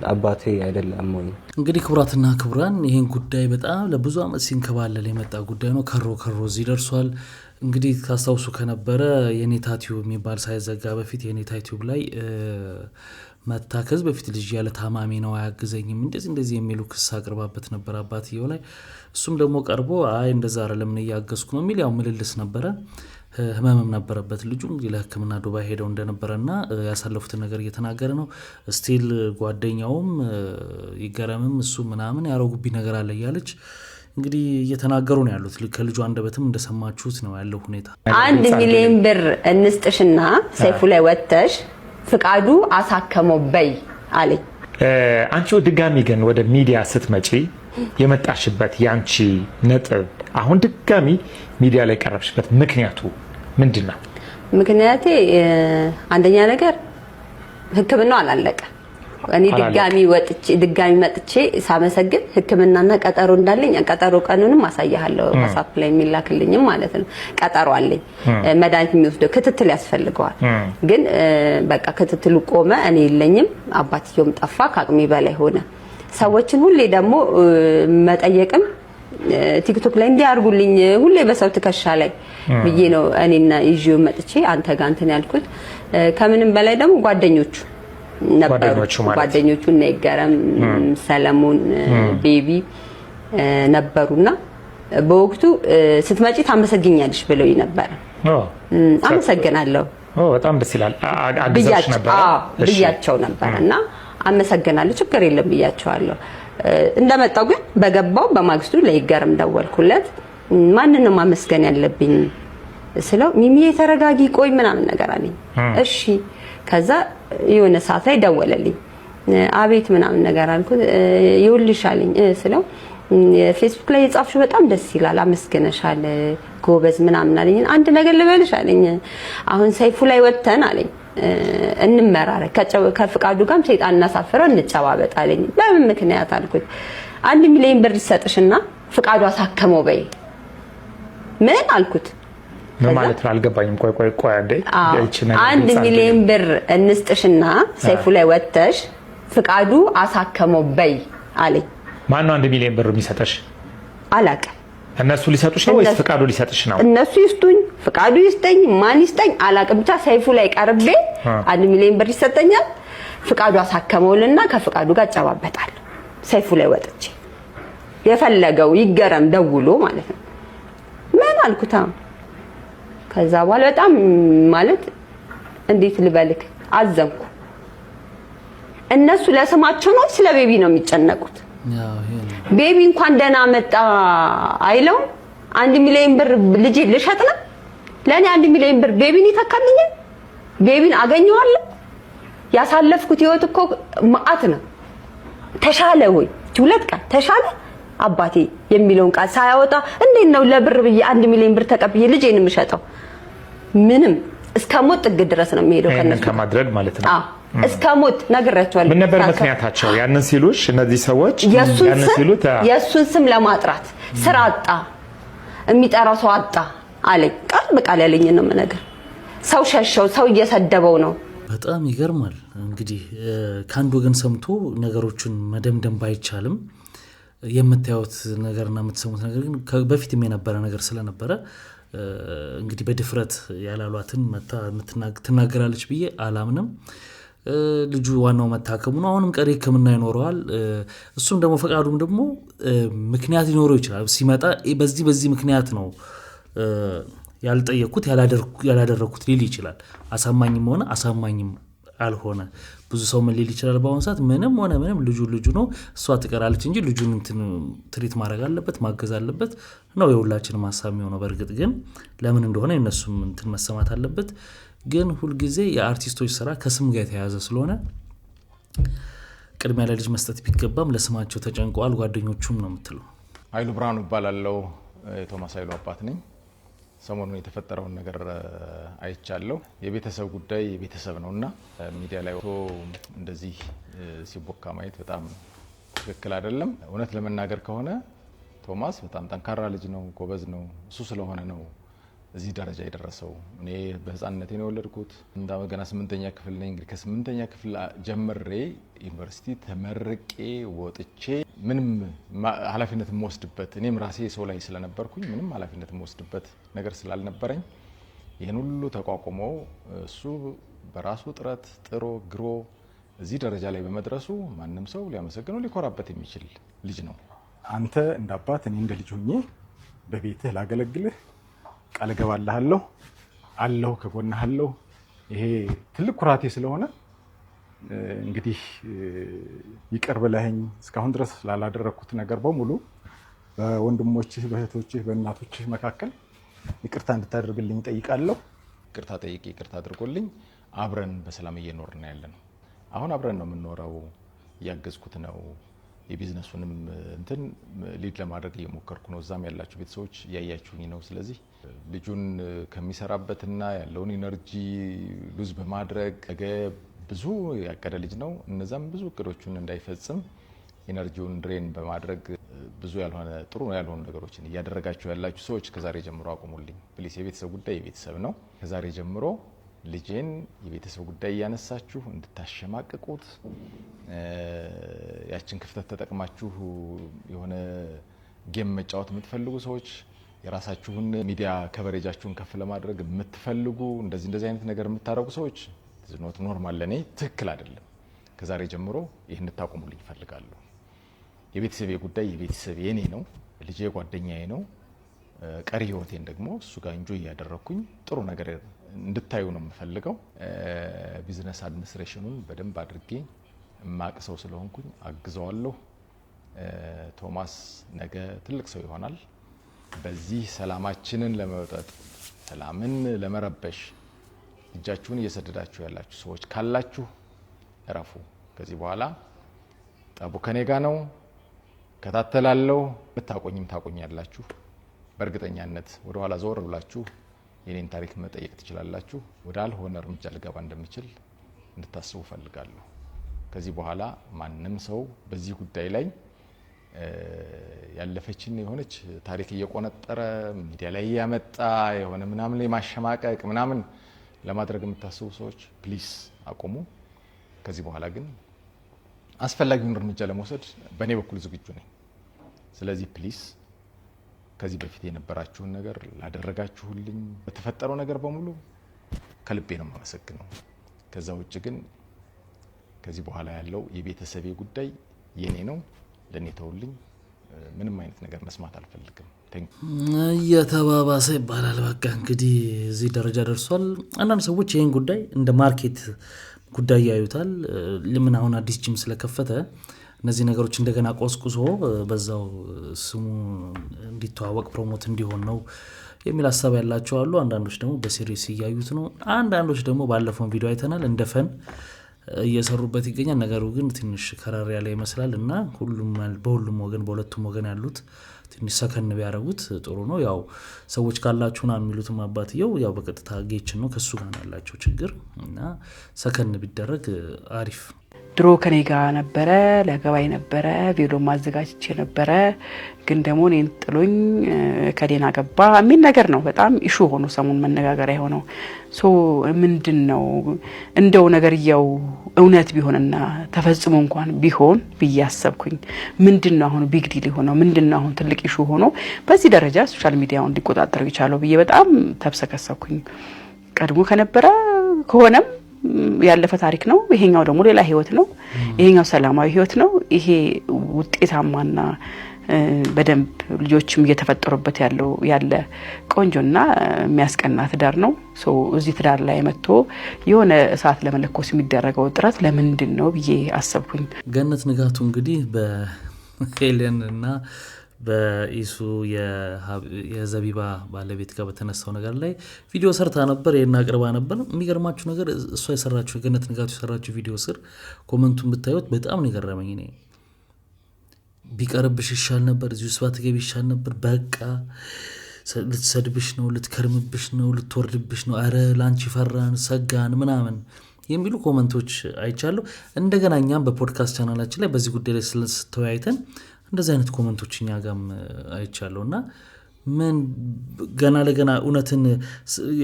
አባቴ አይደለም ወይ? እንግዲህ ክቡራትና ክቡራን ይህን ጉዳይ በጣም ለብዙ ዓመት ሲንከባለል የመጣ ጉዳይ ነው። ከሮ እዚህ ደርሷል። እንግዲህ ካስታውሱ ከነበረ የኔታ ቲዩብ የሚባል ሳይዘጋ በፊት የኔታ ቲዩብ ላይ መታከዝ በፊት ልጅ ያለ ታማሚ ነው አያግዘኝም እንደዚህ የሚሉ ክስ አቅርባበት ነበር አባትየው ላይ። እሱም ደግሞ ቀርቦ አይ እንደዛ አይደለም እያገዝኩ ነው የሚል ያው ምልልስ ነበረ። ህመምም ነበረበት ልጁ። እንግዲህ ለሕክምና ዱባይ ሄደው እንደነበረና ያሳለፉትን ነገር እየተናገረ ነው። ስቲል ጓደኛውም ይገረምም እሱ ምናምን ያረጉብኝ ነገር አለ እያለች እንግዲህ እየተናገሩ ነው ያሉት። ከልጁ አንደበትም እንደሰማችሁት ነው ያለው ሁኔታ። 1 ሚሊዮን ብር እንስጥሽና ሰይፉ ላይ ወጥተሽ ፍቃዱ አሳከመው በይ አለኝ። አንቺ ድጋሚ ግን ወደ ሚዲያ ስትመጪ የመጣሽበት ያንቺ ነጥብ አሁን ድጋሚ ሚዲያ ላይ ቀረብሽበት ምክንያቱ ምንድን ነው? ምክንያቴ አንደኛ ነገር ሕክምናው አላለቀ። እኔ ድጋሚ መጥቼ ሳመሰግን ሕክምናና ቀጠሮ እንዳለኝ ቀጠሮ ቀኑንም አሳያለሁ WhatsApp ላይ የሚላክልኝም ማለት ነው ቀጠሮ አለኝ መድኃኒት የሚወስደው ክትትል ያስፈልገዋል ግን በቃ ክትትሉ ቆመ እኔ የለኝም አባትየውም ጠፋ ከአቅሜ በላይ ሆነ ሰዎችን ሁሌ ደግሞ መጠየቅም ቲክቶክ ላይ እንዲያርጉልኝ ሁሌ በሰው ትከሻ ላይ ብዬ ነው እኔና ይዤው መጥቼ አንተ ጋር እንትን ያልኩት ከምንም በላይ ደግሞ ጓደኞቹ ጓደኞቹ ነይገረም ሰለሞን ቤቢ ነበሩና በወቅቱ ስትመጪ ታመሰግኛለሽ ብለው ነበር አመሰግናለሁ በጣም ደስ ይላል አግዛሽ ነበር ብያቸው ነበርና አመሰግናለሁ ችግር የለም ብያቸዋለሁ እንደመጣው ግን በገባው በማግስቱ ለይገርም ደወልኩለት ማንንም ማመስገን ያለብኝ ስለው ሚሚዬ ተረጋጊ ቆይ ምናምን ነገር አለኝ እሺ ከዛ የሆነ ሰዓት ላይ ደወለልኝ አቤት ምናምን ነገር አልኩት ይውልሽ አለኝ ስለው ፌስቡክ ላይ የጻፍሽው በጣም ደስ ይላል አመስገነሻል ጎበዝ ምናምን አለኝ አንድ ነገር ልበልሽ አለኝ አሁን ሰይፉ ላይ ወጥተን አለኝ እንመራረ ከፍቃዱ ጋርም ሰይጣን እናሳፍረው እንጨባበጥ አለኝ በምን ምክንያት አልኩት 1 ሚሊዮን ብር ይሰጥሽና ፍቃዱ አሳከመው በይ ምን አልኩት ማለት ነው አልገባኝም ቆይ አንዴ 1 ሚሊዮን ብር እንስጥሽና ሰይፉ ላይ ወጥተሽ ፍቃዱ አሳከመው በይ አለኝ ማን ነው 1 ሚሊዮን ብር የሚሰጥሽ አላቀ እነሱ ሊሰጡሽ ነው ወይስ ፍቃዱ ሊሰጥሽ ነው እነሱ ይስጡኝ ፍቃዱ ይስጠኝ ማን ይስጠኝ አላቀም ብቻ ሰይፉ ላይ ቀርቤ 1 ሚሊዮን ብር ይሰጠኛል ፍቃዱ አሳከመውልና ከፍቃዱ ጋር ጨባበጣል ሰይፉ ላይ ወጥቼ የፈለገው ይገረም ደውሎ ማለት ነው ምን አልኩታ ከዛ በኋላ በጣም ማለት እንዴት ልበልክ አዘንኩ እነሱ ለስማቸው ነው ስለ ቤቢ ነው የሚጨነቁት ቤቢ እንኳን ደና መጣ አይለው 1 ሚሊዮን ብር ልጅ ልሸጥ ነው ለኔ 1 ሚሊዮን ብር ቤቢን ይተካልኛል ቤቢን አገኘዋለሁ ያሳለፍኩት ህይወት እኮ ማአት ነው ተሻለ ወይ ሁለት ቀን ተሻለ አባቴ የሚለውን ቃል ሳያወጣ እንዴት ነው ለብር ብዬ 1 ሚሊዮን ብር ተቀብዬ ልጄን የምሸጠው ምንም እስከሞት ጥግ ድረስ ነው የሚሄደው ከነሱ ከማድረግ ማለት ነው እስከ ሞት ነግሬያቸዋለሁ ምን ነበር ምክንያታቸው ያንን ሲሉሽ እነዚህ ሰዎች ያንን ሲሉት የሱን ስም ለማጥራት ስራ አጣ የሚጠራው ሰው አጣ አለኝ ቃል በቃል ያለኝ ነው ነገር ሰው ሸሸው ሰው እየሰደበው ነው በጣም ይገርማል እንግዲህ ካንዱ ወገን ሰምቶ ነገሮችን መደምደም ባይቻልም የምታዩት ነገርና የምትሰሙት ነገር ግን በፊትም የነበረ ነገር ስለነበረ እንግዲህ በድፍረት ያላሏትን መታ ትናገራለች ብዬ አላምንም ልጁ ዋናው መታከሙ ነው አሁንም ቀሪ ህክምና ይኖረዋል እሱም ደግሞ ፈቃዱም ደግሞ ምክንያት ሊኖረው ይችላል ሲመጣ በዚህ ምክንያት ነው ያልጠየቁት ያላደረኩት ሊል ይችላል አሳማኝም ሆነ አሳማኝም አልሆነ ብዙ ሰው ምን ሊል ይችላል በአሁን ሰዓት ምንም ሆነ ምንም ልጁ ነው እሷ ትቀራለች እንጂ ልጁን ትሪት ማድረግ አለበት ማገዝ አለበት ነው የሁላችንም ሐሳብ የሚሆነው በርግጥ ግን ለምን እንደሆነ እነሱም መሰማት አለበት ግን ሁሉ ጊዜ የአርቲስቶች ስራ ከስም ጋር የተያያዘ ስለሆነ ቅድሚያ ለልጅ መስጠት ቢገባም ለስማቸው ተጨንቀዋል ጓደኞቹም ነው የምትለው ኃይሉ ብርሃኑ ይባላልው ቶማስ ኃይሉ አባት ነኝ ሰሞኑን የተፈጠረውን ነገር አይቻለሁ የቤተሰብ ጉዳይ የቤተሰብ ነውና ሚዲያ ላይ እንደዚህ ሲቦካ ማየት በጣም ትክክል አይደለም እውነት ለመናገር ከሆነ ቶማስ በጣም ጠንካራ ልጅ ነው ጎበዝ ነው እሱ ስለሆነ ነው እዚህ ደረጃ የደረሰው እኔ በህፃንነቴ ነው የወለድኩት ገና 8ኛ ክፍል ነኝ እንግዲህ ከ8ኛ ክፍል ጀምሬ ዩኒቨርሲቲ ተመርቄ ወጥቼ ምንም ኃላፊነት የምወስድበት እኔም ራሴ ሰው ላይ ስለነበርኩኝ ምንም ኃላፊነት የምወስድበት ነገር ስላልነበረኝ ይሄን ሁሉ ተቋቁሞ እሱ በራሱ ጥረት ጥሮ ግሮ እዚህ ደረጃ ላይ በመድረሱ ማንም ሰው ሊያመሰግነው ሊኮራበት የሚችል ልጅ ነው አንተ እንደ አባት እኔ እንደ ልጅ ሆኜ በቤትህ ላገለግልህ ቃል ገባልሃለሁ አለሁ ከጎንህ አለሁ ይሄ ትልቅ ኩራቴ ስለሆነ እንግዲህ ይቅር ብለኸኝ እስካሁን ድረስ ላላደረኩት ነገር በሙሉ በወንድሞችህ በእህቶችህ በእናቶችህ መካከል ይቅርታ እንድታደርግልኝ ጠይቃለሁ ይቅርታ ጠይቄ ይቅርታ አድርጎልኝ አብረን በሰላም እየኖርን ያለነው አሁን አብረን ነው የምንኖረው ያገዝኩት ነው የቢዝነሱንም እንትን ሊድ ለማድረግ እየሞከርኩ ነው እዛም ያላችሁ ቤተሰቦች ያያችሁኝ ነው ስለዚህ ልጁን ከሚሰራበትና ያለውን ኢነርጂ ሉዝ በማድረግ ብዙ ያቀደ ልጅ ነው። እነዛም ብዙ እቅዶቹን እንዳይፈጽም ኢነርጂውን ድሬን በማድረግ ብዙ ያልሆነ ጥሩ ያልሆኑ ነገሮችን እያደረጋችሁ ያላችሁ ሰዎች ከዛሬ ጀምሮ አቁሙልኝ ፕሊስ። የቤተሰብ ጉዳይ የቤተሰብ ነው። ከዛሬ ጀምሮ ልጄን የቤተሰብ ጉዳይ ያነሳችሁ እንድታሸማቅቁት ያችን ክፍተት ተጠቅማችሁ የሆነ ጌም መጫወት የምትፈልጉ ሰዎች የራሳችሁን ሚዲያ ከቨሬጃችሁን ከፍ ለማድረግ የምትፈልጉ እንደዚህ አይነት ነገር የምታረጉ ሰዎች ዝኖት ኖርማል ለኔ ትክክል አይደለም። ከዛሬ ጀምሮ ይህን ታቆሙልኝ ፈልጋለሁ። የቤተሰብ ጉዳይ የቤተሰብ የኔ ነው። ልጄ ጓደኛዬ ነው። ቀሪ ህይወቴን ደግሞ እሱ ጋር ኢንጆይ ያደረኩኝ ጥሩ ነገር እንድታዩ ነው የምፈልገው። ቢዝነስ አድሚኒስትሬሽኑን በደንብ አድርጌ ማቅሰው ስለሆንኩኝ አግዘዋለሁ። ቶማስ ነገ ትልቅ ሰው ይሆናል። በዚህ ሰላማችንን ለመውጣት ሰላምን ለመረበሽ እጃችሁን እየሰደዳችሁ ያላችሁ ሰዎች ካላችሁ እረፉ። ከዚህ በኋላ ጠቡ ከኔ ጋር ነው። ከታተላለሁ። ብታቆኝም ታቆኛላችሁ። በእርግጠኛነት ወደ ኋላ ዘወር ብላችሁ የኔን ታሪክ መጠየቅ ትችላላችሁ። ወደ አልሆነ እርምጃ ልገባ እንደምችል እንድታስቡ ፈልጋለሁ። ከዚህ በኋላ ማንም ሰው በዚህ ጉዳይ ላይ ያለፈችን የሆነች ታሪክ እየቆነጠረ ሚዲያ ላይ ያመጣ የሆነ ምናምን ላይ ማሸማቀቅ ምናምን ለማድረግ የምታስቡ ሰዎች ፕሊስ አቁሙ። ከዚህ በኋላ ግን አስፈላጊውን እርምጃ ለመውሰድ በእኔ በኩል ዝግጁ ነኝ። ስለዚህ ፕሊስ ከዚህ በፊት የነበራችሁን ነገር ላደረጋችሁልኝ በተፈጠረው ነገር በሙሉ ከልቤ ነው የማመሰግነው። ከዛ ውጭ ግን ከዚህ በኋላ ያለው የቤተሰቤ ጉዳይ የኔ ነው። ለኔ ተውልኝ። ምንም አይነት ነገር መስማት አልፈልግም። እየተባባሰ ይባላል። በቃ እንግዲህ እዚህ ደረጃ ደርሷል። አንዳንድ ሰዎች ይህን ጉዳይ እንደ ማርኬት ጉዳይ ያዩታል። ለምን አሁን አዲስ ጂም ስለከፈተ እነዚህ ነገሮች እንደገና ቆስቁሶ በዛው ስሙ እንዲተዋወቅ ፕሮሞት እንዲሆን ነው የሚል ሀሳብ ያላቸው አሉ። አንዳንዶች ደግሞ በሲሪየስ እያዩት ነው። አንዳንዶች ደግሞ ባለፈው ቪዲዮ አይተናል እንደፈን እየሰሩበት ይገኛል። ነገሩ ግን ትንሽ ከራር ያለ ይመስላል እና በሁሉም ወገን በሁለቱም ወገን ያሉት ትንሽ ሰከን ቢያረጉት ጥሩ ነው። ያው ሰዎች ካላችሁና የሚሉትም አባትየው ያው በቀጥታ ጌችን ነው ከሱ ጋር ያላቸው ችግር እና ሰከን ቢደረግ አሪፍ። ድሮ ከኔ ጋር ነበረ ለገባይ ነበረ ቪዲዮ ማዘጋጅቼ ነበረ ግን ደግሞ እኔን ጥሎኝ ከዴና ገባ የሚል ነገር ነው። በጣም ኢሹ ሆኖ ሰሞኑን መነጋገሪያ ሆኖ ምንድነው እንደው ነገርየው እውነት ቢሆንና ተፈጽሞ እንኳን ቢሆን ብያሰብኩኝ ምንድነው አሁን ቢግ ዲል ሆኖ ምንድነው አሁን ትልቅ ኢሹ ሆኖ በዚህ ደረጃ ሶሻል ሚዲያውን እንዲቆጣጠር ይቻለው ብዬ በጣም ተብሰከሰኩኝ። ቀድሞ ከነበረ ከሆነም ያለፈ ታሪክ ነው። ይሄኛው ደግሞ ሌላ ህይወት ነው። ይሄኛው ሰላማዊ ህይወት ነው። ይሄ ውጤታማና በደንብ ልጆችም እየተፈጠሩበት ያለ ቆንጆና የሚያስቀና ትዳር ነው። እዚህ ትዳር ላይ መጥቶ የሆነ እሳት ለመለኮስ የሚደረገው ጥረት ለምንድን ነው ብዬ አሰብኩኝ። ገነት ንጋቱ እንግዲህ በሄለን እና በኢሱ የዘቢባ ባለቤት ጋር በተነሳው ነገር ላይ ቪዲዮ ሰርታ ነበር። ይሄን አቅርባ ነበር። የሚገርማችሁ ነገር እሷ የሰራችው ገነት ንጋቱ የሰራችው ቪዲዮ ስር ኮሜንቱን ብታዩት በጣም ነው የገረመኝ። እኔ ቢቀርብሽ ይሻል ነበር፣ እዚህ ውስጥ ባትገቢ ይሻል ነበር፣ በቃ ልትሰድብሽ ነው፣ ልትከርምብሽ ነው፣ ልትወርድብሽ ነው፣ አረ ላንቺ ፈራን ሰጋን ምናምን የሚሉ ኮሜንቶች አይቻለሁ። እንደገና እኛም በፖድካስት ቻናላችን ላይ በዚህ ጉዳይ ላይ ስለተወያይተን እንደዚህ አይነት ኮሜንቶች እኛ ጋም አይቻለሁና ምን ገና ለገና እውነትን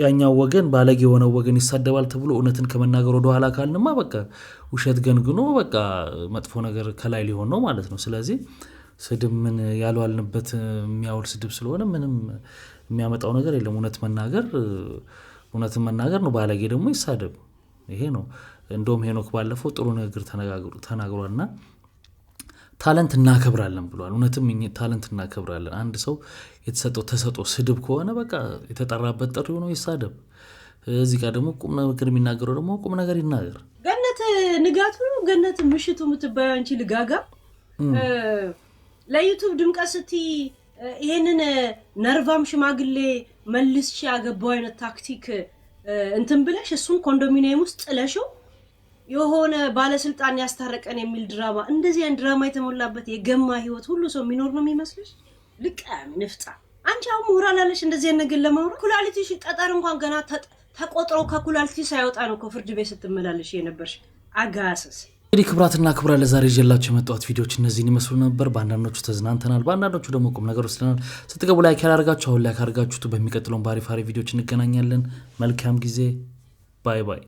ያኛው ወገን ባለጌ የሆነው ወገን ይሳደባል ተብሎ እውነትን ከመናገር ወደ ኋላ ካልንማ በቃ ውሸት ገንግኖ በቃ መጥፎ ነገር ከላይ ሊሆን ነው ማለት ነው። ስለዚህ ስድብ ምን ያልዋልንበት የሚያውል ስድብ ስለሆነ ምንም የሚያመጣው ነገር የለም። እውነትን መናገር ነው። ባለጌ ደግሞ ይሳደብ። ይሄ ነው። እንደውም ሄኖክ ባለፈው ጥሩ ነገር ተናግሯልና ታለንት እናከብራለን ብሏል። እውነትም ታለንት እናከብራለን። አንድ ሰው የተሰጠው ተሰጥኦ ስድብ ከሆነ በቃ የተጠራበት ጥሪ ሆኖ ይሳደብ። እዚህ ጋር ደግሞ ቁም ነገር የሚናገረው ደግሞ ቁም ነገር ይናገር። ገነት ንጋቱ ነው። ገነት ምሽቱ የምትባየው አንቺ ልጋጋ ለዩቲዩብ ድምቀት ስቲ ይሄንን ነርቫም ሽማግሌ መልስሽ ያገባው አይነት ታክቲክ እንትን ብለሽ እሱን ኮንዶሚኒየም ውስጥ ጥለሽው የሆነ ባለስልጣን ያስታረቀን የሚል ድራማ እንደዚህ አይነት ድራማ የተሞላበት የገማ ህይወት ሁሉ ሰው የሚኖር ነው የሚመስልሽ? ልቀም ንፍጣ አንቺ አሁን ሞራል አለሽ እንደዚህ ነገር ለማውራት? ኩላሊትሽ ጠጠር እንኳን ገና ተቆጥሮ ከኩላሊቲ ሳይወጣ ነው ከፍርድ ቤት ስትመላለሽ የነበርሽ አጋሰስ። እንግዲህ ክብራትና ክብራን ለዛሬ ይዤላችሁ የመጣሁት ቪዲዮዎች እነዚህን ይመስሉ ነበር። በአንዳንዶቹ ተዝናንተናል፣ በአንዳንዶቹ ደግሞ ቁም ነገር ወስደናል። ስትገቡ ላይክ ያላደርጋችሁ አሁን ላይክ አድርጋችሁ በሚቀጥለው ባሪፍ ቪዲዮዎች እንገናኛለን። መልካም ጊዜ። ባይ ባይ።